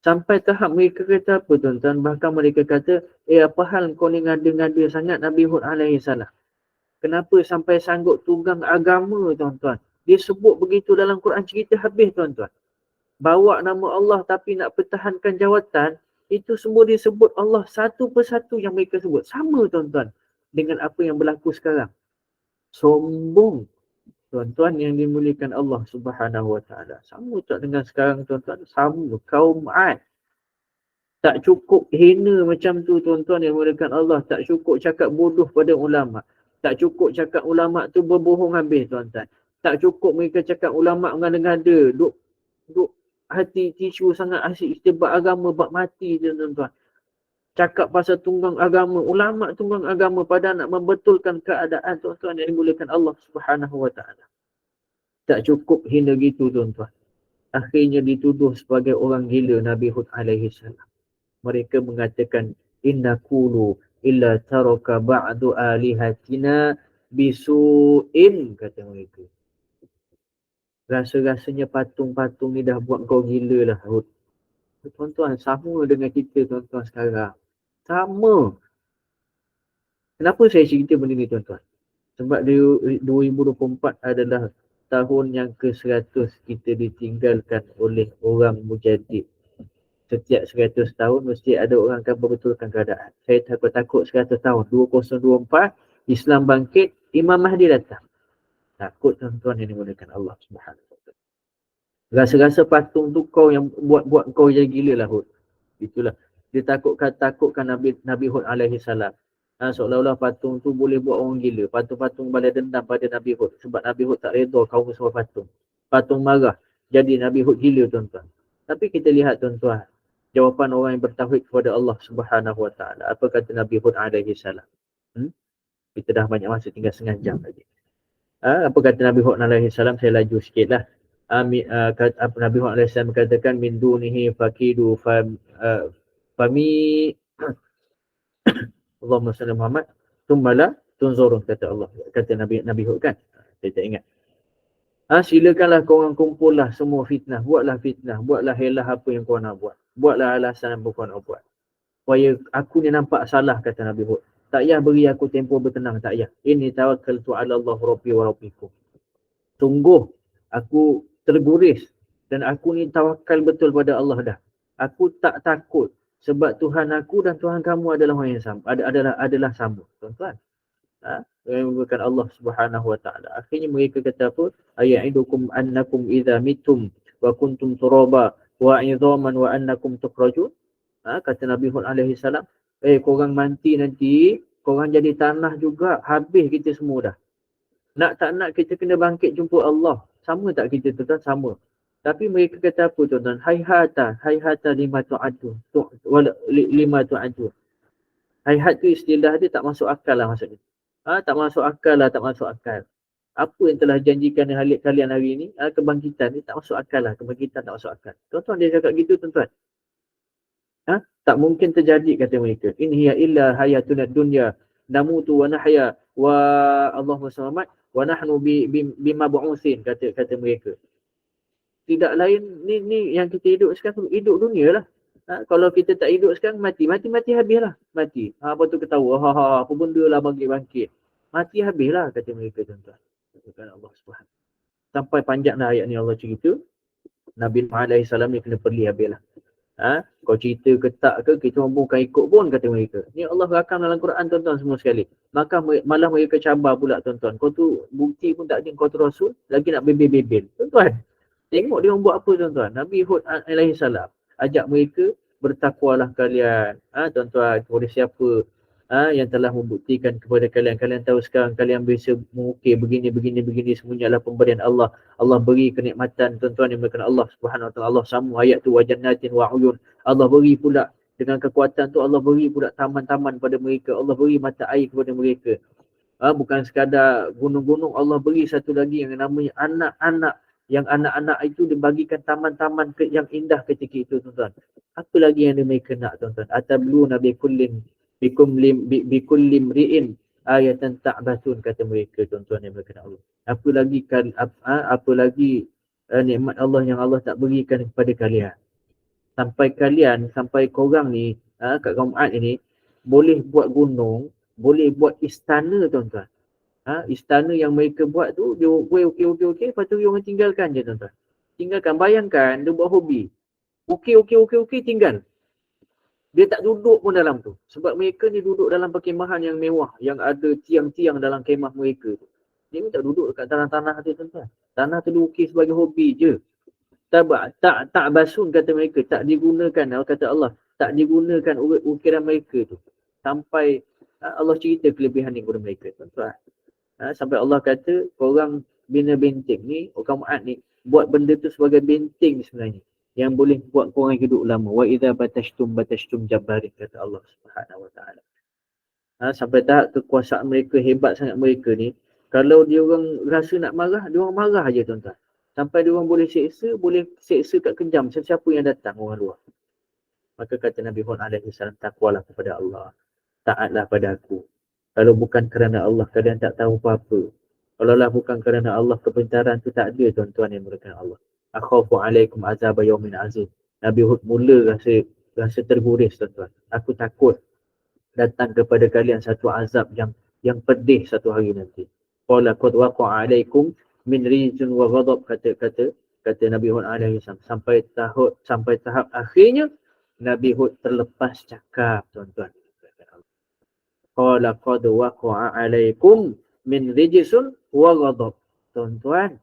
Sampai tahap mereka kata apa tuan-tuan? Bahkan mereka kata, apa hal kau ni ngada-ngada sangat Nabi Hud alaihi salam? Kenapa sampai sanggup tunggang agama tuan-tuan? Dia sebut begitu dalam Quran, cerita habis tuan-tuan. Bawa nama Allah tapi nak pertahankan jawatan, itu semua disebut Allah satu persatu yang mereka sebut. Sama tuan-tuan dengan apa yang berlaku sekarang. Sombong tuan-tuan yang dimuliakan Allah Subhanahu Wa Taala. Sama tak dengan sekarang tuan-tuan? Sama. Kaum Ad. Tak cukup hina macam tu tuan-tuan yang dimuliakan Allah. Tak cukup cakap bodoh pada ulama'. Tak cukup cakap ulama' tu berbohong habis tuan-tuan. Tak cukup mereka cakap ulama' mengada-ngada. Duk hati tisu sangat asyik istibat agama bak mati je tuan-tuan. Cakap pasal tunggang agama. Ulama' tunggang agama pada nak membetulkan keadaan tuan-tuan yang dimuliakan Allah Subhanahu Wa Taala. Tak cukup hina gitu tuan-tuan. Akhirnya dituduh sebagai orang gila Nabi Hud alaihi salam. Mereka mengatakan, inna qulu illa taraka ba'du alihatina bisu'in, kata mereka. Rasa-rasanya patung-patung ni dah buat kau gila lah Hud. Tuan-tuan, sama dengan kita tuan-tuan sekarang. Sama. Kenapa saya cerita benda ni tuan-tuan? Sebab 2024 adalah tahun yang ke-100 kita ditinggalkan oleh orang mujadid. Setiap 100 tahun mesti ada orang akan membetulkan keadaan. Saya takut 100 tahun. 2024, Islam bangkit, Imam Mahdi datang. Takut tuan-tuan yang dimulakan Allah Subhanahu Wa Taala. Rasa-rasa patung tu kau yang buat kau jadi gila lah Hud. Itulah. Dia takutkan Nabi Hud alaihi salam. Seolah-olah patung tu boleh buat orang gila. Patung-patung balas dendam pada Nabi Hud. Sebab Nabi Hud tak redha kaum semua patung. Patung marah. Jadi Nabi Hud gila tuan-tuan. Tapi kita lihat tuan-tuan, jawapan orang yang bertauhid kepada Allah Subhanahu Wa Taala. Apa kata Nabi Hud alaihi salam? Kita dah banyak masa, tinggal setengah jam lagi. Apa kata Nabi Hud alaihi salam? Saya laju sikitlah. Nabi Hud alaihi salam katakan, min dunihi fakidu fami Allahumma salli Muhammad tummala tunzurun, kata Allah. Kata Nabi Hud kan. Saya tak ingat. Silakanlah korang kumpullah semua fitnah. Buatlah fitnah. Buatlah helah apa yang korang nak buat. Buatlah alasan apa korang nak buat. Supaya aku ni nampak salah, kata Nabi Hud. Tak payah beri aku tempoh bertenang. Tak payah. Inni tawakkaltu ala Allah Rabbi wa Rabbikum. Sungguh aku terguris. Dan aku ni tawakal betul pada Allah dah. Aku tak takut. Sebab Tuhan aku dan Tuhan kamu adalah orang yang sama. Adalah sama. Tuan-tuan. Yang menggunakan Allah Subhanahu Wa Taala. Akhirnya mereka kata apa? Aya'idukum annakum idza mittum wa kuntum turaba wa 'idhaman wa annakum tukhrajun. Kata Nabi Hud alaihi salam, korang mati nanti, korang jadi tanah juga, habis kita semua dah. Nak tak nak kita kena bangkit jumpa Allah. Sama tak kita tuan-tuan? Sama. Tapi mereka kata apa tuan-tuan? Hayhata lima tu'adu. Lima tu'adu. Hayhat tu istilah dia tak masuk akal lah maksudnya. Tak masuk akal lah, tak masuk akal. Apa yang telah janjikan kalian hari ni, kebangkitan ni tak masuk akal lah. Kebangkitan tak masuk akal. Tuan-tuan dia cakap gitu tuan-tuan. Tak mungkin terjadi kata mereka. In hiya illa hayatuna dunya namutu wa nahya wa Allahumma selamat wa nahnu bima bu'usin kata mereka. Tidak lain ni yang kita hidup sekarang, hidup dunia lah. Kalau kita tak hidup sekarang mati habislah. Mati. Apa tu ketawa. Apa benda lah bangkit. Mati habislah kata mereka tuan-tuan. Kata Allah Subhanahu. Sampai panjanglah ayat ni Allah cerita. Nabi Muhammad SAW ni kena perli habislah. Kau cerita ke tak ke, kita bukan ikut pun kata mereka. Ni Allah rakam dalam Quran tuan-tuan semua sekali. Maka malah mereka cabar pula tuan-tuan. Kau tu bukti pun tak ada, kau tu Rasul, lagi nak bebel-bebel. Tuan-tuan, tengok dia buat apa tuan-tuan. Nabi Hud AS ajak mereka, bertakwalah kalian. Tuan-tuan, kepada siapa yang telah membuktikan kepada kalian. Kalian tahu sekarang kalian bisa mengukir begini. Semuanya adalah pemberian Allah. Allah beri kenikmatan tuan-tuan yang berkenaan Allah Subhanahu Wa Taala. Allah sambung ayat tu wa jannatin wa uyun. Allah beri pula dengan kekuatan tu, Allah beri pula taman-taman pada mereka. Allah beri mata air kepada mereka. Bukan sekadar gunung-gunung, Allah beri satu lagi yang namanya anak-anak. Yang anak-anak itu dibagikan taman-taman yang indah ketika itu tuan-tuan. Apa lagi yang mereka nak tuan-tuan? Atablu nabi kullin bikullim ri'in ayatan ta'basun kata mereka tuan-tuan yang berkenaan Allah. Apa lagi nikmat Allah yang Allah tak berikan kepada kalian. Sampai korang ni kat kaum Ad ini boleh buat gunung, boleh buat istana tuan-tuan. Istana yang mereka buat tu dia okey, lepas tu dia orang tinggalkan je tuan-tuan. Tinggalkan, bayangkan dia buat hobi. Okey, tinggal. Dia tak duduk pun dalam tu. Sebab mereka ni duduk dalam perkemahan yang mewah. Yang ada tiang-tiang dalam kemah mereka tu. Dia ni tak duduk dekat tanah-tanah tu tuan-tuan. Tanah tu diukir sebagai hobi je. Tak basun kata mereka. Tak digunakan. Kata Allah. Tak digunakan ukiran mereka tu. Sampai Allah cerita kelebihan ni kepada mereka tuan-tuan. Sampai Allah kata korang bina benteng ni. Orang Mu'ad ni. Buat benda tu sebagai benteng sebenarnya. Yang boleh buat korang hidup lama. Wa idza batashtum jabbarin kata Allah Subhanahu Wa Taala. Sampai tahap kekuasaan mereka hebat sangat mereka ni. Kalau dia orang rasa nak marah, dia orang marah aja tuan-tuan. Sampai dia orang boleh seksa kat kejam sesiapa yang datang orang luar. Maka kata Nabi Hud alaihi salam, takwalah kepada Allah. Taatlah pada aku. Kalau bukan kerana Allah, kalian tak tahu apa-apa. Kalau lah bukan kerana Allah, kepintaran tu tak ada tuan-tuan yang berkenaan Allah. Akhafu alaikum azab yaumin azim. Nabi Hud mula rasa terguris tuan-tuan. Aku takut datang kepada kalian satu azab yang pedih satu hari nanti. Qala qad waqa'a alaikum min rijzun wa ghadab kata Nabi Hud alaihi salam. Sampai tahap akhirnya Nabi Hud terlepas cakap tuan-tuan. Qala qad waqa'a alaikum min rijzun wa ghadab. Tuan-tuan,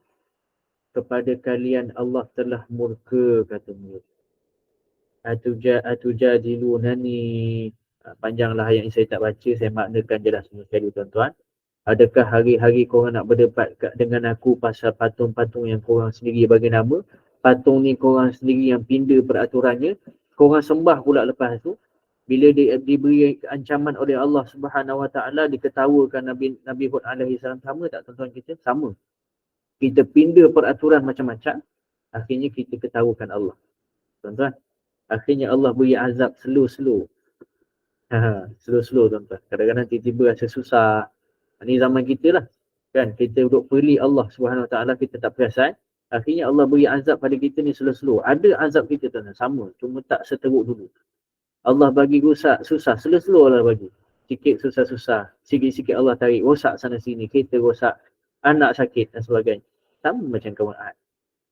kepada kalian Allah telah murka kata mereka. Atujadilunani. Panjanglah ayat yang saya tak baca, saya maknakan je dah semua sekali tuan-tuan. Adakah hari-hari korang nak berdebat dengan aku pasal patung-patung yang korang sendiri bagi nama? Patung ni korang sendiri yang pindah peraturannya. Korang sembah pula lepas tu. Bila diberi ancaman oleh Allah Subhanahu Wa Taala, diketawakan Nabi Hud alaihi salam. Sama tak tuan-tuan kita? Sama. Kita pindah peraturan macam-macam, akhirnya kita ketawakan Allah. Tuan-tuan, akhirnya Allah beri azab slow-slow. Slow-slow tuan-tuan. Kadang-kadang tiba-tiba rasa susah. Ini zaman kita lah. Kan, kita duduk perli Allah Subhanahu Wa Taala, kita tak perasan. Akhirnya Allah beri azab pada kita ni slow-slow. Ada azab kita tuan-tuan, sama. Cuma tak seteruk dulu. Allah bagi rusak, susah. Slow-slow Allah bagi. Sikit susah-susah. Sikit-sikit Allah tarik. Rosak sana sini. Kereta rosak. Anak sakit dan sebagainya. Sama macam kaum Ad.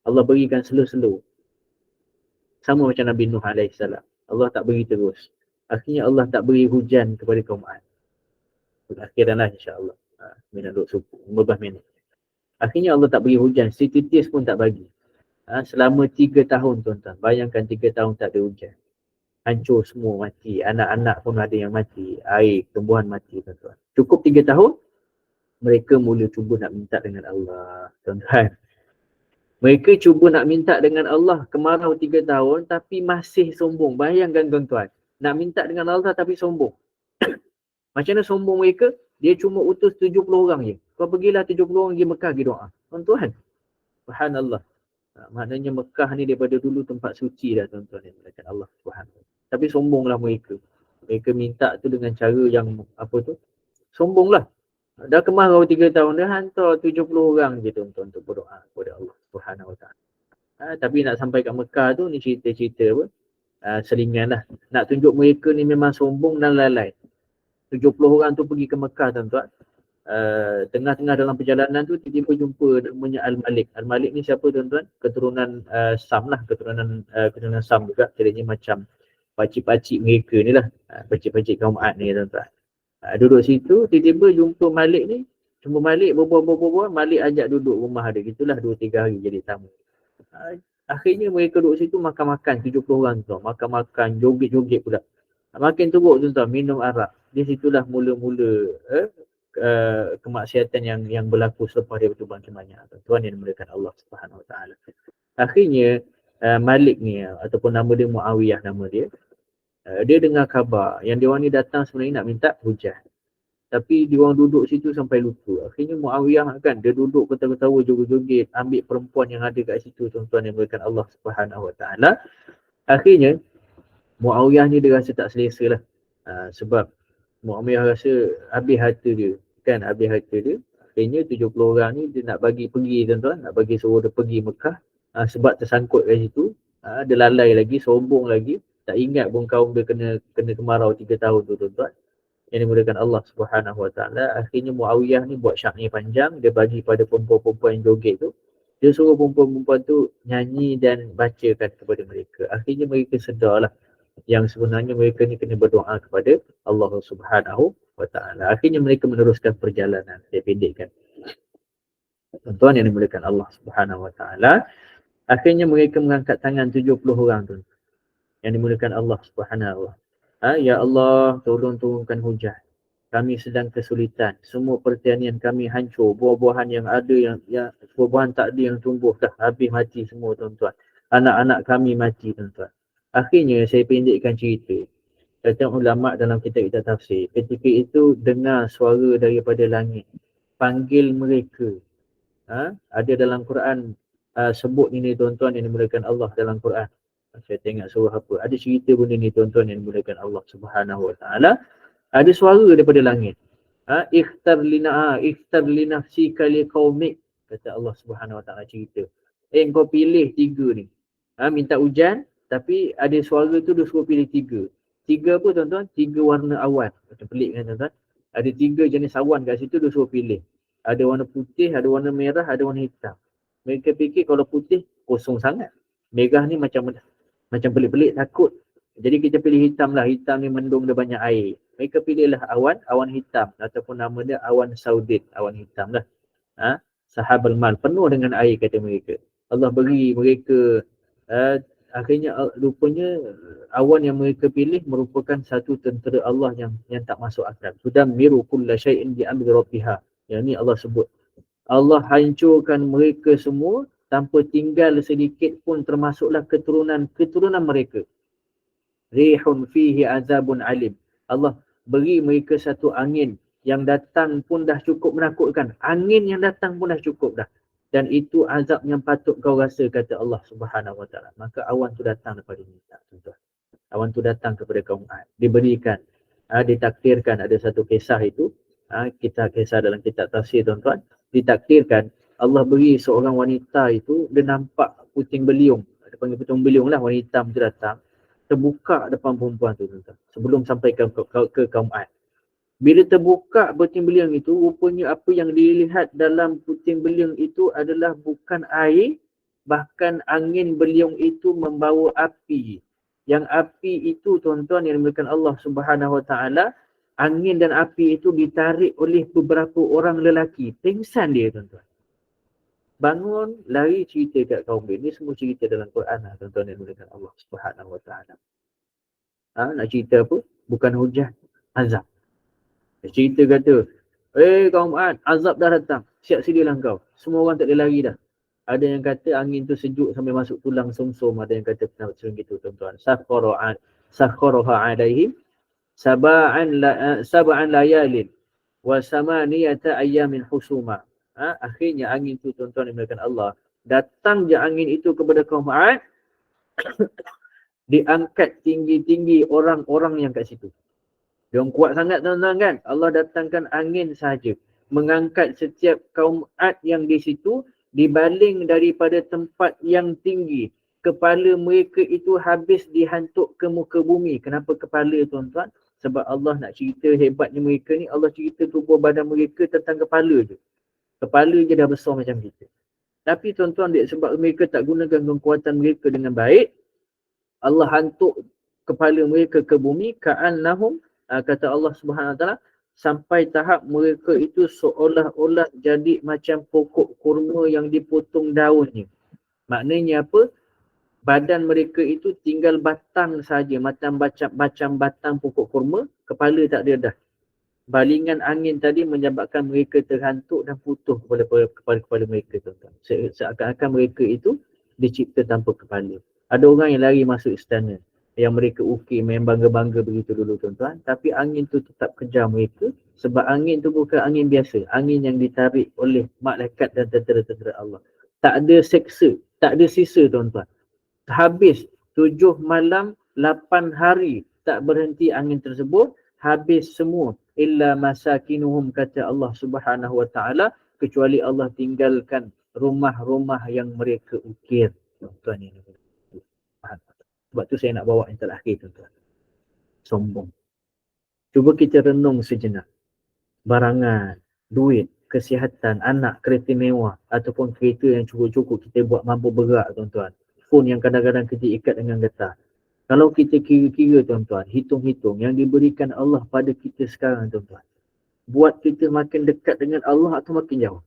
Allah berikan slow-slow. Sama macam Nabi Nuh AS. Allah tak beri terus. Akhirnya Allah tak beri hujan kepada kaum Ad. Akhiran lah insyaAllah. Minat duduk suku. 15 minit. Akhirnya Allah tak beri hujan. Setitis pun tak bagi. Selama 3 tahun tuan-tuan. Bayangkan 3 tahun tak ada hujan. hancur semua, mati. Anak-anak pun ada yang mati. Air, tumbuhan mati, tuan-tuan. Cukup 3 tahun, mereka mula cuba nak minta dengan Allah, tuan-tuan. Mereka cuba nak minta dengan Allah kemarau 3 tahun tapi masih sombong. Bayangkan tuan-tuan, nak minta dengan Allah tapi sombong. Macam mana sombong mereka? Dia cuma utus 70 orang je. Kau pergilah 70 orang pergi Mekah pergi doa. Tuan-tuan, subhanallah. Maknanya Mekah ni daripada dulu tempat suci dah, tuan-tuan. Allah subhanahu. Tapi sombonglah mereka. Mereka minta tu dengan cara yang apa tu? Sombonglah. Dah kemarau 3 tahun, dah hantar 70 orang je, tuan-tuan, untuk berdoa kepada Allah subhanahu wa ta'ala. Tapi nak sampai kat Mekah tu, ni cerita-cerita apa? Selingan lah. Nak tunjuk mereka ni memang sombong dan lalai. 70 orang tu pergi ke Mekah, tuan-tuan. Tengah-tengah dalam perjalanan tu tiba-tiba jumpa namanya Al-Malik. Al-Malik ni siapa, tuan-tuan? Keturunan Sam lah, keturunan Sam juga. Kiranya macam pakcik-pakcik mereka ni lah, pakcik-pakcik kaum Ad ni, tuan-tuan. Duduk situ, tiba-tiba jumpa Malik ni. Jumpa Malik, berbual-bual, Malik ajak duduk rumah dia. Gitulah 2-3 hari jadi tamu. Akhirnya mereka duduk situ makan-makan, 70 orang tu. Makan-makan, joget-joget pula. Makin teruk, tuan-tuan, minum arak. Di situlah mula-mula kemaksiatan yang berlaku selepas dia bangkit banyak. Tuan yang dimuliakan Allah Subhanahu Wa Taala. Akhirnya Malik ni ataupun nama dia Muawiyah nama dia. Dia dengar khabar yang dia orang ni datang sebenarnya nak minta hujan. Tapi dia orang duduk situ sampai lupa. Akhirnya Muawiyah kan dia duduk ketawa-ketawa joget-joget, ambil perempuan yang ada kat situ, tuan-tuan yang dimuliakan Allah Subhanahu Wa Taala. Akhirnya Muawiyah ni dia rasa tak selesa lah. Sebab Muawiyah rasa habis harta dia. Kan habis harta dia. Akhirnya 70 orang ni dia nak bagi pergi, tuan-tuan. Nak bagi suruh dia pergi Mekah. Sebab tersangkut kat situ. Dia lalai lagi, sombong lagi. Tak ingat pun kaum dia kena kemarau 3 tahun tu, tuan-tuan. Yang dimuliakan Allah Subhanahu Wa Taala. Akhirnya Muawiyah ni buat syair panjang. Dia bagi pada perempuan-perempuan yang joget tu. Dia suruh perempuan-perempuan tu nyanyi dan bacakan kepada mereka. Akhirnya mereka sedarlah yang sebenarnya mereka ni kena berdoa kepada Allah Subhanahu Wa Taala. Akhirnya mereka meneruskan perjalanan. Saya pendekkan. Tuan-tuan yang dimuliakan Allah Subhanahu Wa Taala. Akhirnya mereka mengangkat tangan 70 orang tu. Yang dimuliakan Allah Subhanahu Wa Taala. Ya Allah, tolong turunkan hujan. Kami sedang kesulitan. Semua pertanian kami hancur. Buah-buahan yang ada yang buah-buahan tak ada yang tumbuh dah habis mati semua, tuan-tuan. Anak-anak kami mati, tuan-tuan. Akhirnya saya pendekkan cerita. Kata ulama dalam kitab-kitab tafsir. Ketika itu dengar suara daripada langit. Panggil mereka. Ada dalam Quran sebut ini, tuan-tuan yang dimuliakan Allah dalam Quran. Saya tengok surah apa. Ada cerita benda ni, tuan-tuan yang dimuliakan Allah Subhanahu Wa Taala. Ada suara daripada langit. Ikhtar li nafsika liqaumik. Kata Allah Subhanahu Wa Taala cerita. Kau pilih 3 ni. Minta hujan. Tapi ada suara tu dia suruh pilih 3. 3 apa, tuan-tuan? 3 warna awan. Macam pelik kan, tuan-tuan? Ada 3 jenis awan kat situ dia suruh pilih. Ada warna putih, ada warna merah, ada warna hitam. Mereka fikir kalau putih kosong sangat. Merah ni macam pelik-pelik, takut. Jadi kita pilih hitam lah. Hitam ni mendung dia banyak air. Mereka pilihlah awan hitam. Ataupun nama dia awan saudit. Awan hitam lah. Sahabal mal. Penuh dengan air kata mereka. Allah beri mereka akhirnya rupanya awan yang mereka pilih merupakan satu tentera Allah yang tak masuk akal. Tudammiru kulla syai'in bi amri rabbiha. Yang ni Allah sebut. Allah hancurkan mereka semua tanpa tinggal sedikit pun termasuklah keturunan mereka. Rihun fihi azabun alim. Allah beri mereka satu angin yang datang pun dah cukup menakutkan. Angin yang datang pun dah cukup dah. Dan itu azab yang patut kau rasa, kata Allah Subhanahu Wa Taala. Maka awan tu datang daripada minta, tuan-tuan. Awan tu datang kepada kaum Ad. Diberikan, ditakdirkan ada satu kisah itu. Kisah dalam kitab tafsir, tuan-tuan. Ditakdirkan Allah beri seorang wanita itu, dia nampak puting beliung. Dia panggil puting beliung lah, wanita itu datang. Terbuka depan perempuan tu, tuan-tuan. Sebelum sampai ke kaum Ad. Bila terbuka puting beliung itu, rupanya apa yang dilihat dalam puting beliung itu adalah bukan air, bahkan angin beliung itu membawa api. Yang api itu, tuan-tuan yang dimuliakan Allah Subhanahu Wa Taala, angin dan api itu ditarik oleh beberapa orang lelaki. Pingsan dia, tuan-tuan. Bangun, lari cerita kat kaum dia. Ini semua cerita dalam Quran lah, tuan-tuan yang dimuliakan Allah Subhanahu Wa Taala. Nak cerita apa? Bukan hujan, azab. Dia cerita kata, kaum Ad, azab dah datang. Siap sedialah kau. Semua orang tak boleh lari dah. Ada yang kata angin tu sejuk sampai masuk tulang som-som. Ada yang kata pernah macam gitu tuan-tuan. Sakharaha alaihim sab'an layalin wa samaniyata ayyamin husuma. Akhirnya angin tu tuan-tuan dimulakan Allah. Datang je angin itu kepada kaum Ad. Diangkat tinggi-tinggi orang-orang yang kat situ. Dia kuat sangat tuan-tuan kan. Allah datangkan angin sahaja. Mengangkat setiap kaum Ad yang di situ. Dibaling daripada tempat yang tinggi. Kepala mereka itu habis dihantuk ke muka bumi. Kenapa kepala tuan-tuan? Sebab Allah nak cerita hebatnya mereka ni. Allah cerita tubuh badan mereka tentang kepala je. Kepala je dah besar macam kita. Tapi tuan-tuan, sebab mereka tak gunakan kekuatan mereka dengan baik. Allah hantuk kepala mereka ke bumi. Ka'annahum, kata Allah Subhanahu Wa Taala, sampai tahap mereka itu seolah-olah jadi macam pokok kurma yang dipotong daunnya. Maknanya apa? Badan mereka itu tinggal batang saja, macam batang pokok kurma, kepala tak ada dah. Balingan angin tadi menyebabkan mereka terhantuk dan putus kepala mereka, tuan-tuan. Seakan-akan mereka itu dicipta tanpa kepala. Ada orang yang lari masuk istana, yang mereka ukir, main bangga-bangga begitu dulu tuan-tuan. Tapi angin tu tetap kejar mereka. Sebab angin tu bukan angin biasa. Angin yang ditarik oleh malaikat dan tentera-tentera Allah. Tak ada seksa, tak ada sisa tuan-tuan. Habis 7 malam, 8 hari tak berhenti angin tersebut. Habis semua. Illa masakinuhum, kata Allah Subhanahu Wa Taala. Kecuali Allah tinggalkan rumah-rumah yang mereka ukir. Tuan-tuan ini. Sebab tu saya nak bawa yang terakhir tuan-tuan. Sombong. Cuba kita renung sejenak. Barangan, duit, kesihatan, anak, kereta mewah ataupun kereta yang cukup-cukup kita buat mampu berak tuan-tuan. Phone yang kadang-kadang kita ikat dengan getah. Kalau kita kira-kira tuan-tuan, hitung-hitung yang diberikan Allah pada kita sekarang tuan-tuan. Buat kita makin dekat dengan Allah atau makin jauh?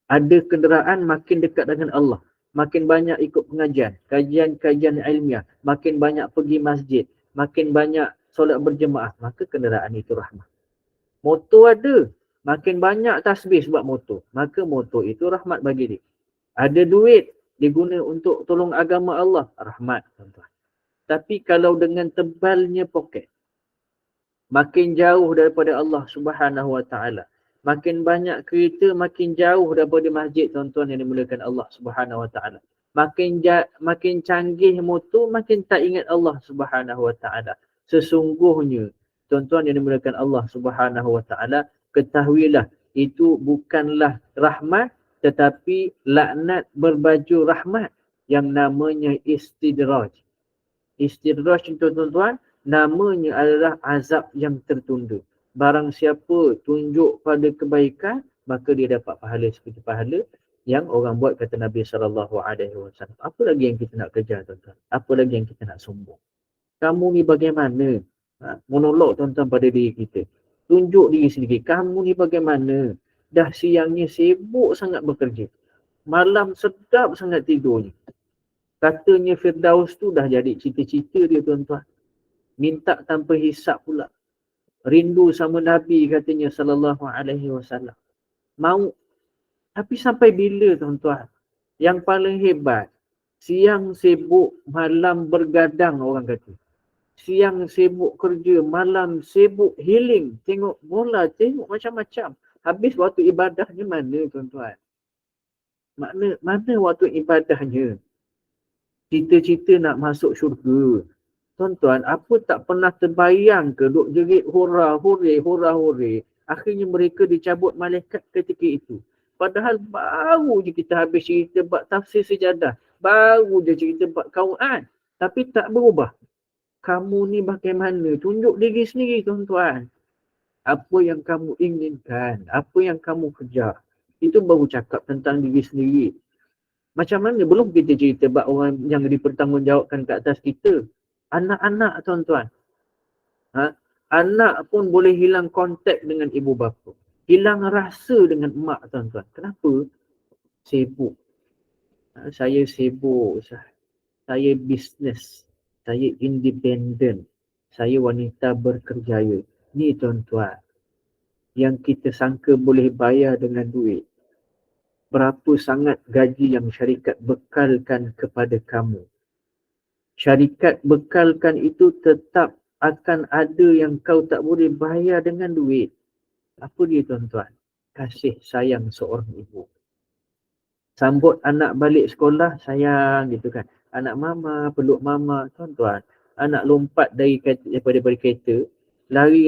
Ada kenderaan makin dekat dengan Allah. Makin banyak ikut pengajian, kajian-kajian ilmiah, makin banyak pergi masjid, makin banyak solat berjemaah, maka kenderaan itu rahmat. Motor ada, makin banyak tasbih sebab motor, maka motor itu rahmat bagi dia. Ada duit, diguna untuk tolong agama Allah, rahmat tuan-tuan. Tapi kalau dengan tebalnya poket, makin jauh daripada Allah Subhanahu Wa Taala. Makin banyak kereta, makin jauh daripada masjid tuan-tuan yang dimuliakan Allah Subhanahu Wa Taala. Makin canggih motor, makin tak ingat Allah Subhanahu Wa Taala. Sesungguhnya tuan-tuan yang dimuliakan Allah Subhanahu Wa Taala, ketahuilah itu bukanlah rahmat tetapi laknat berbaju rahmat yang namanya istidraj. Istidraj itu tuan-tuan, namanya adalah azab yang tertunda. Barang siapa tunjuk pada kebaikan, maka dia dapat pahala seperti pahala yang orang buat, kata Nabi SAW. Apa lagi yang kita nak kejar tuan-tuan? Apa lagi yang kita nak sombong? Kamu ni bagaimana? Monolog tuan-tuan pada diri kita. Tunjuk diri sendiri. Kamu ni bagaimana? Dah siangnya sibuk sangat bekerja. Malam sedap sangat tidurnya. Katanya Firdaus tu dah jadi cita-cita dia tuan-tuan. Minta tanpa hisap pula. Rindu sama Nabi katanya SAW. Mau. Tapi sampai bila tuan-tuan? Yang paling hebat, siang sibuk, malam bergadang orang kata. Siang sibuk kerja, malam sibuk healing. Tengok bola, tengok macam-macam. Habis waktu ibadahnya mana tuan-tuan? Mana waktu ibadahnya? Cita-cita nak masuk syurga. Tuan-tuan, apa tak pernah terbayang ke duk jerit hurra, hurre, hurra, hurre. Akhirnya mereka dicabut malaikat ketika itu. Padahal baru je kita habis cerita bab tafsir sejadah. Baru je cerita bab kau'an. Tapi tak berubah. Kamu ni bagaimana? Tunjuk diri sendiri tuan-tuan. Apa yang kamu inginkan, apa yang kamu kejar. Itu baru cakap tentang diri sendiri. Macam mana? Belum kita cerita bab orang yang dipertanggungjawabkan ke atas kita. Anak-anak tuan-tuan. Anak pun boleh hilang kontak dengan ibu bapa. Hilang rasa dengan mak tuan-tuan. Kenapa? Sibuk. Saya sibuk. Saya bisnes. Saya independen. Saya wanita berkerjaya. Ni tuan-tuan, yang kita sangka boleh bayar dengan duit. Berapa sangat gaji yang syarikat bekalkan kepada kamu. Syarikat bekalkan itu tetap akan ada yang kau tak boleh bayar dengan duit. Apa dia tuan-tuan? Kasih sayang seorang ibu. Sambut anak balik sekolah, sayang gitu kan. Anak mama, peluk mama, tuan-tuan. Anak lompat daripada kereta, lari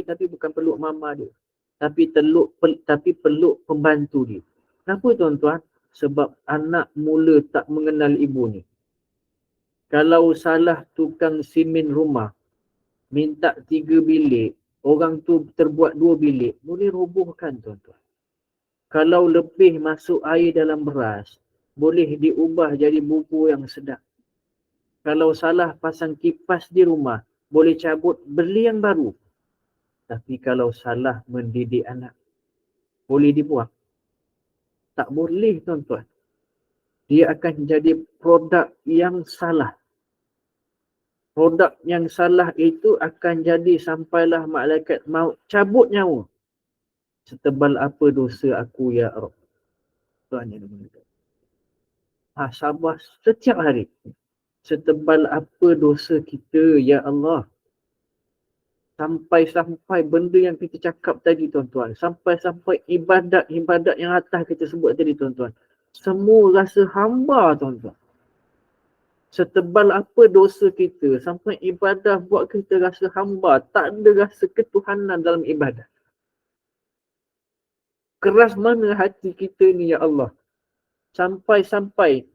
tapi bukan peluk mama dia. Tapi peluk pembantu dia. Kenapa tuan-tuan? Sebab anak mula tak mengenal ibu ni. Kalau salah tukang simen rumah, minta 3 bilik, orang tu terbuat 2 bilik, boleh robohkan tuan-tuan. Kalau lebih masuk air dalam beras, boleh diubah jadi bubur yang sedap. Kalau salah pasang kipas di rumah, boleh cabut beli yang baru. Tapi kalau salah mendidik anak, boleh dibuang. Tak boleh tuan-tuan. Dia akan jadi produk yang salah. Produk yang salah itu akan jadi sampailah malaikat maut cabut nyawa. Setebal apa dosa aku ya Rabb. Tuhan yang mengatakan. Sabar setiap hari. Setebal apa dosa kita ya Allah. Sampai-sampai benda yang kita cakap tadi tuan-tuan. Sampai-sampai ibadat yang atas kita sebut tadi tuan-tuan. Semua rasa hamba tuan-tuan. Setebal apa dosa kita, sampai ibadah buat kita rasa hamba, tak ada rasa ketuhanan dalam ibadah. Keras mana hati kita ni ya Allah. Sampai-sampai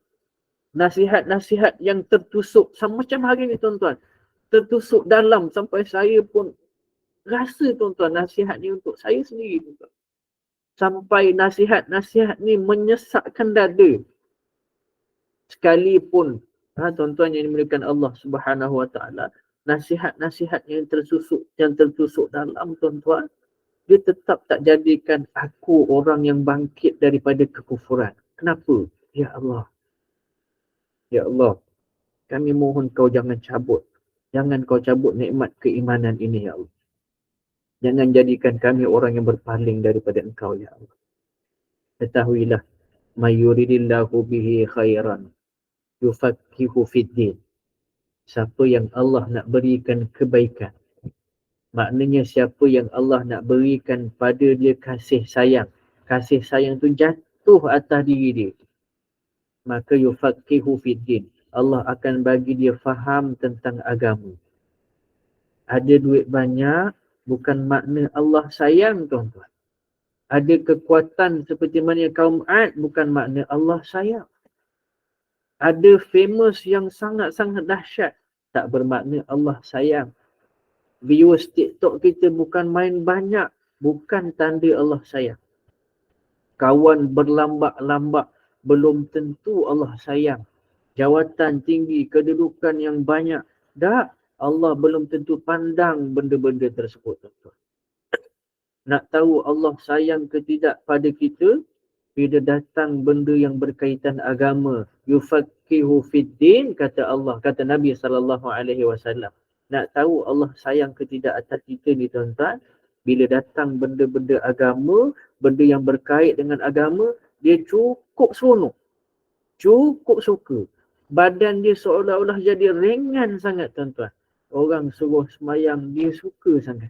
nasihat-nasihat yang tertusuk, macam hari ni tuan-tuan, tertusuk dalam sampai saya pun rasa tuan-tuan nasihat ni untuk saya sendiri tuan-tuan. Sampai nasihat-nasihat ni menyesakkan dada. Sekalipun tuan-tuan yang dimuliakan Allah Subhanahu Wa Taala, nasihat-nasihat yang tertusuk dalam tuan-tuan, dia tetap tak jadikan aku orang yang bangkit daripada kekufuran. Kenapa? Ya Allah. Ya Allah, kami mohon kau jangan cabut. Jangan kau cabut nikmat keimanan ini ya Allah. Jangan jadikan kami orang yang berpaling daripada engkau ya Allah. Ketahuilah, mayuridillahu bihi khairan yufaqihu fiddin. Siapa yang Allah nak berikan kebaikan, maknanya siapa yang Allah nak berikan pada dia kasih sayang tu jatuh atas diri dia, maka yufaqihu fiddin, Allah akan bagi dia faham tentang agama. Ada duit banyak bukan makna Allah sayang tuan-tuan. Ada kekuatan seperti mana kaum Ad bukan makna Allah sayang. Ada famous yang sangat-sangat dahsyat, tak bermakna Allah sayang. Viewers TikTok kita bukan main banyak, bukan tanda Allah sayang. Kawan berlambak-lambak, belum tentu Allah sayang. Jawatan tinggi, kedudukan yang banyak, tak, Allah belum tentu pandang benda-benda tersebut. Nak tahu Allah sayang ke tidak pada kita, bila datang benda yang berkaitan agama, yufaqihu fiddin, kata Allah, kata Nabi SAW. Nak tahu Allah sayang ke tidak atas kita ni tuan-tuan, bila datang benda-benda agama, benda yang berkait dengan agama, dia cukup seronok, cukup suka. Badan dia seolah-olah jadi ringan sangat tuan-tuan. Orang suruh semayang, dia suka sangat.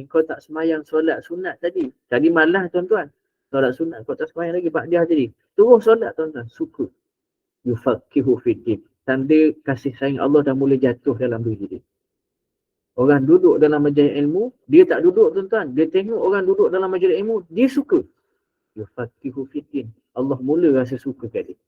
Kau tak semayang solat sunat tadi. Tadi malas tuan-tuan. Solat sunat kau tak semayang lagi, ba'diyah tadi. Terus solat tuan-tuan, suka. Yufaqihu fiddin. Tanda kasih sayang Allah dah mula jatuh dalam diri dia. Orang duduk dalam majlis ilmu, dia tak duduk tuan-tuan. Dia tengok orang duduk dalam majlis ilmu, dia suka. Yufaqihu fiddin. Allah mula rasa suka kat dia.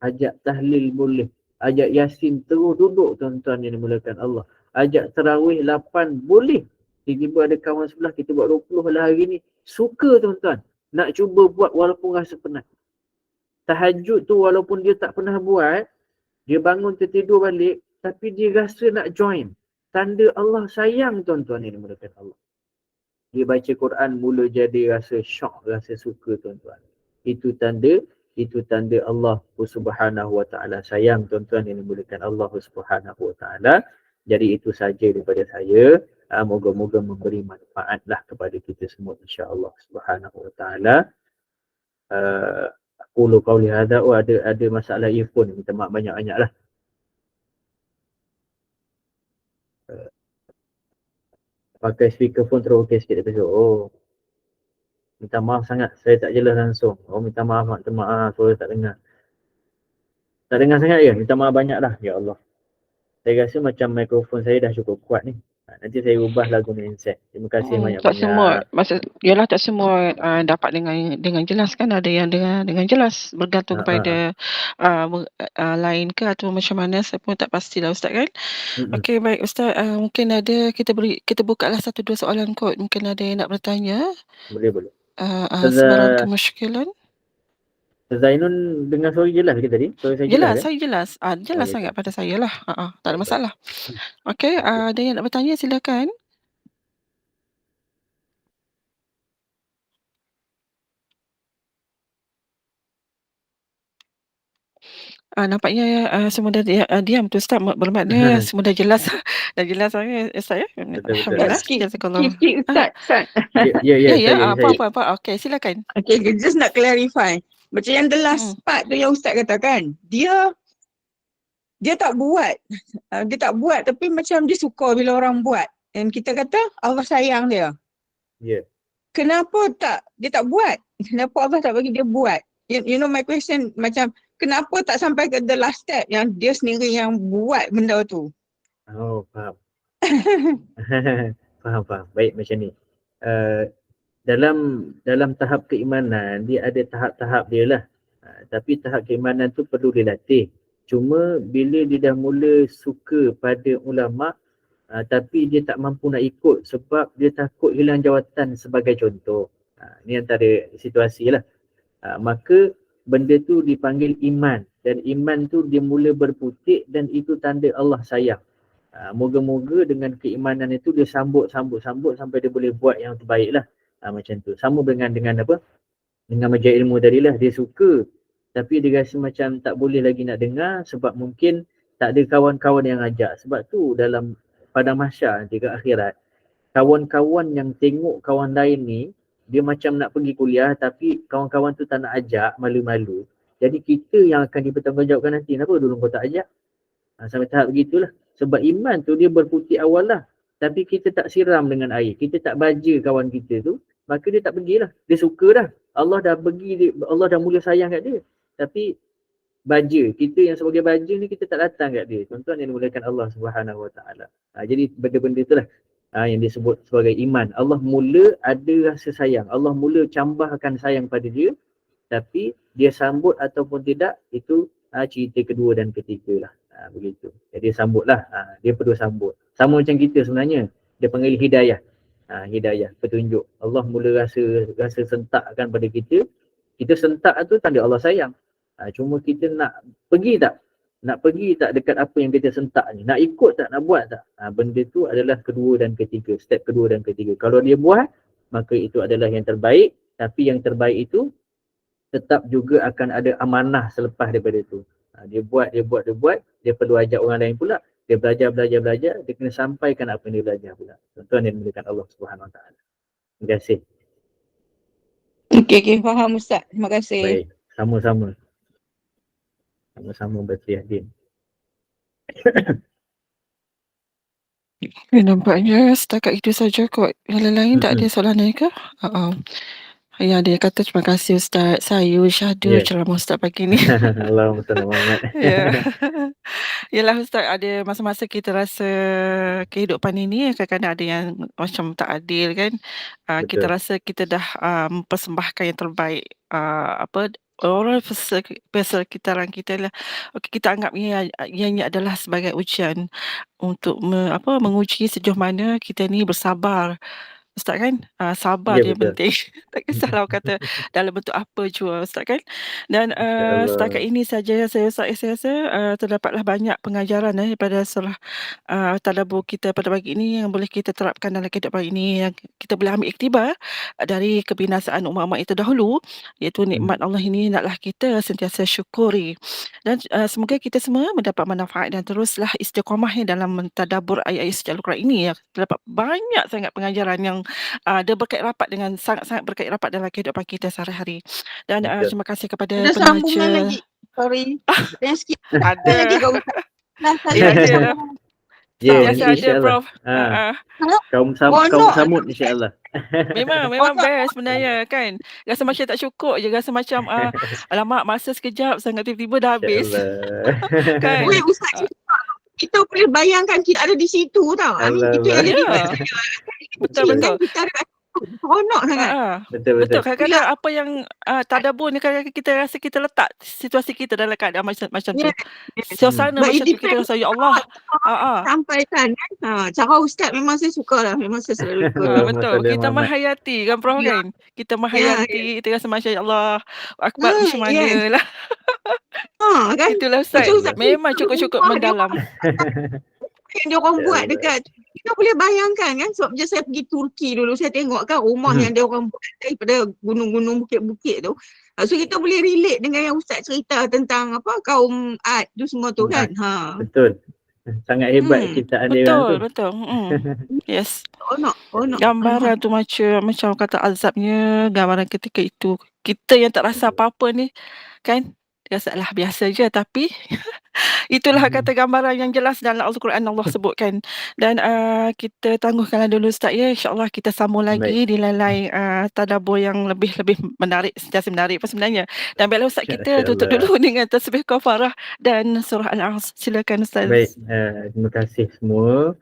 Ajak tahlil boleh. Ajak yasin terus duduk tuan-tuan yang dimulakan Allah. Ajak tarawih 8 boleh. Tiba-tiba ada kawan sebelah, kita buat 20 lah hari ni. Suka tuan-tuan. Nak cuba buat walaupun rasa penat. Tahajud tu walaupun dia tak pernah buat, dia bangun tertidur balik, tapi dia rasa nak join. Tanda Allah sayang tuan-tuan yang dimulakan Allah. Dia baca Quran mula jadi rasa syok, rasa suka tuan-tuan. Itu tanda Allah Subhanahu Wa Taala sayang tuan-tuan yang dimulakan Allah Subhanahu Wa Taala. Jadi itu saja daripada saya. Moga-moga memberi manfaatlah kepada kita semua insya-Allah Subhanahu wa taala. Aku lu qauli hadza. Ada masalah earphone, minta maaf banyak-banyaklah. Pakai speakerphone terus okey sikit dia tu. Oh, minta maaf sangat saya tak jelas langsung. Oh, minta maaf, suara tak dengar. Tak dengar sangat ya? Minta maaf banyaklah. Ya Allah. Saya rasa macam mikrofon saya dah cukup kuat ni. Nanti saya ubah lagu ni handset. Terima kasih Tak semua, banyak-banyak. yalah tak semua dapat dengan jelas kan, ada yang dengan jelas, bergantung kepada line ke atau macam mana, saya pun tak pastilah Ustaz kan. Okey, baik Ustaz, mungkin ada kita buka lah satu dua soalan kot, mungkin ada yang nak bertanya. Boleh. Sebarang Ustazah kemusykilan. Zainun dengar suara jelas ke tadi? Suara saya jelas Jelas, kan? saya jelas. Jelas sangat pada saya lah. Tak ada Baik. masalah. Okey, ada yang nak bertanya silakan. Nampaknya semua dah diam tu Ustaz, bermakna semua dah jelas. Dah jelas sangat Ustaz ya. Betul. Alhamdulillah. Sikit Ustaz. Ya, Ya, saya. apa. Okey, silakan. Okay, just nak clarify. Macam yang the last part tu yang Ustaz katakan, dia tak buat. Dia tak buat tapi macam dia suka bila orang buat. Dan kita kata Allah sayang dia. Ya. Kenapa dia tak buat? Kenapa Allah tak bagi dia buat? You know my question, macam kenapa tak sampai ke the last step yang dia sendiri yang buat benda tu? Oh, faham. Faham. Baik, macam ni. Dalam tahap keimanan, dia ada tahap-tahap dia lah. Tapi tahap keimanan tu perlu dilatih. Cuma bila dia dah mula suka pada ulama', tapi dia tak mampu nak ikut sebab dia takut hilang jawatan sebagai contoh. Ni antara situasi lah. Maka benda tu dipanggil iman. Dan iman tu dia mula berputik dan itu tanda Allah sayang. Moga-moga dengan keimanan itu dia sambut sampai dia boleh buat yang terbaik lah. Macam tu. Sama dengan apa? Dengan majlis ilmu tadi lah. Dia suka tapi dia rasa macam tak boleh lagi nak dengar sebab mungkin tak ada kawan-kawan yang ajak. Sebab tu dalam pada mahsyar nanti ke akhirat, kawan-kawan yang tengok kawan lain ni, dia macam nak pergi kuliah tapi kawan-kawan tu tak nak ajak, malu-malu. Jadi kita yang akan dipertanggungjawabkan nanti, kenapa dulu kau tak ajak? Sampai tahap begitulah. Sebab iman tu dia berputih awal lah. Tapi kita tak siram dengan air. Kita tak baja kawan kita tu, maka dia tak pergilah. Dia suka dah. Allah dah mula sayang kat dia. Tapi baja, kita yang sebagai baja ni kita tak datang kat dia. Tuan-tuan yang dimuliakan Allah Subhanahu Wa Taala. Jadi benda-benda itulah yang disebut sebagai iman. Allah mula ada rasa sayang. Allah mula cambahkan sayang pada dia. Tapi dia sambut ataupun tidak, itu cerita kedua dan ketiga lah. Begitu. Jadi sambutlah. Dia perlu sambut. Sama macam kita sebenarnya. Dia panggil hidayah. Hidayah, petunjuk. Allah mula rasa sentakkan pada kita. Kita sentak tu tanda Allah sayang. Cuma kita nak pergi tak? Nak pergi tak dekat apa yang kita sentak ni? Nak ikut tak? Nak buat tak? Benda tu adalah kedua dan ketiga. Step kedua dan ketiga. Kalau dia buat, maka itu adalah yang terbaik. Tapi yang terbaik itu tetap juga akan ada amanah selepas daripada itu. Dia buat. Dia perlu ajak orang lain pula. Dia belajar. Dia kena sampaikan apa yang dia belajar pula. Tuan-tuan yang dimuliakan Allah Subhanahu Wa Taala. Terima kasih. Okay, faham Ustaz. Terima kasih. Baik, sama-sama. Sama-sama Berti Yahdin. Nampaknya setakat itu saja kot. Yang lain tak ada soalan lain ke? Yang dia kata terima kasih Ustaz. Saya syahdu ceramah Ustaz pagi ni. Allahumma salli Muhammad. Yalah Ustaz, ada masa-masa kita rasa kehidupan ini kadang-kadang ada yang macam tak adil kan. Kita rasa kita dah mempersembahkan yang terbaik. Orang persekitaran kita lah. Okay, kita anggap ianya adalah sebagai ujian untuk menguji sejauh mana kita ni bersabar Ustaz kan. Sabar Ya, dia betul. penting. Tak kisahlah orang kata dalam bentuk apa jua Ustaz kan. Dan setakat InsyaAllah. ini saja saya rasa terdapatlah banyak pengajaran daripada surah tadabbur kita pada pagi ini yang boleh kita terapkan dalam kehidupan ini, yang kita boleh ambil iktibar dari kebinasaan umat-umat itu dahulu, iaitu nikmat Allah ini hendaklah kita sentiasa syukuri. Dan semoga kita semua mendapat manfaat dan teruslah istiqamah dalam mentadabbur ayat-ayat suci Al-Quran ini, ya. Terdapat banyak sangat pengajaran yang dia berkait rapat dengan sangat-sangat berkait rapat dalam kehidupan kita sehari-hari. Dan Betul. terima kasih kepada Ada sambungan penerja. lagi. Sorry. Yang sikit Ada. lagi Kak Ustaz. Nah, Ya, ada ada. sambungan. Ya, Sentiasa nanti ada, insyaAllah. Prof. Kaum Bonok samut insyaAllah. Memang bonok. best sebenarnya kan. Rasa macam tak cukup je, rasa macam alamak masa sekejap sangat tiba-tiba dah habis. InsyaAllah. Kan? Weh Ustaz, kita boleh bayangkan kita ada di situ tau. I mean, kita Allah. ada di Ya. Betul. kita ada bonok sangat. Betul. Kadang-kadang apa yang tadabbur ni kadang-kadang kita rasa kita letak situasi kita dalam keadaan macam tu. Suasana But macam it tu kita depends rasa ya Allah. sampaikan kan. Cara Ustaz memang saya suka lah. Memang saya selalu ikut. Betul. Kita menghayati kan Prof Ya. kan. Kita menghayati, kita rasa macam ya Allah akbar macam mana Yes. lah. Kan? Itulah Ustaz. Betul, Ustaz. Memang cukup-cukup Rumah mendalam. Yang dia orang buat dekat, kita boleh bayangkan kan, sebab je saya pergi Turki dulu, saya tengok kan rumah yang dia orang buat daripada gunung-gunung, bukit-bukit tu. So kita boleh relate dengan yang Ustaz cerita tentang apa kaum Ad tu semua tu kan. Betul. Sangat hebat ciptaan dia orang tu. Betul. Yes. Onok. Gambaran tu macam kata azabnya, gambaran ketika itu. Kita yang tak rasa apa-apa ni kan, rasalah biasa je, tapi itulah kata gambaran yang jelas dalam Al-Quran Allah sebutkan. Dan kita tangguhkanlah dulu Ustaz ya. InsyaAllah kita sambung lagi di lain-lain tadabbur yang lebih menarik, sentiasa menarik pun sebenarnya. Dan baiklah Ustaz, kita tutup dulu dengan tasbih kafarah dan surah Al-A'raf. Silakan Ustaz. Baik, terima kasih semua.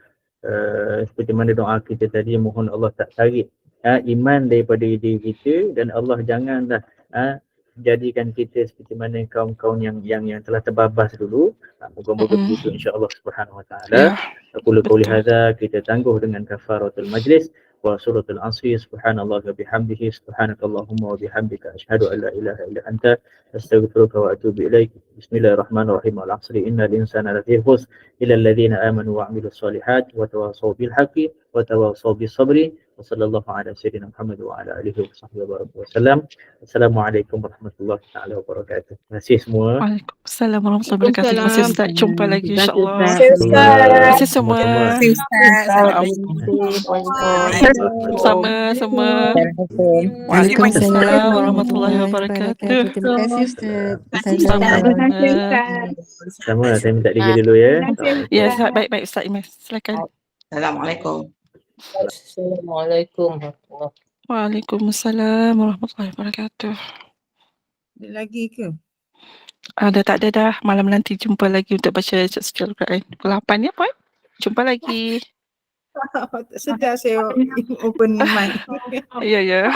Seperti mana doa kita tadi, mohon Allah tak tarik iman daripada diri kita, dan Allah janganlah jadikan kita seperti mana kaum-kaum yang telah terbabas dulu. Moga-moga begitu insya-Allah Subhanahu wa taala. Aku qauli hadza, kita tangguh dengan kafaratul majlis wa suratul asri. Subhanallah wa bihamdihi, subhanakallahumma wa bihamdika, asyhadu an la ilaha illa anta, astaghfiruka wa atubu ilaik. Bismillahirrahmanirrahim. Al-'asri innal insana lafi khusr illa alladhina amanu wa 'amilus solihat wa tawassaw bil haqqi wa tawassaw bis sabri. Wa sallallahu ala sayyidina Muhammad wa ala alihi wa sahbihi wa sallam. Assalamualaikum warahmatullahi taala wabarakatuh. Terima kasih semua. Waalaikumsalam warahmatullahi wabarakatuh. Terima kasih Ustaz. Jumpa lagi insya-Allah. Terima kasih semua. Sama semua. Waalaikumsalam warahmatullahi wabarakatuh. Terima kasih Ustaz. Sama, saya minta diri dulu ya. Ya, baik Ustaz Imas. Silakan. Assalamualaikum. Assalamualaikum. Waalaikumsalam warahmatullahi wabarakatuh. Ada lagi ke? Tak ada dah. Malam nanti jumpa lagi untuk baca suci Al-Quran. Pukul 8 ya, Puan? Jumpa lagi. Tak sedar saya open mic. Ya.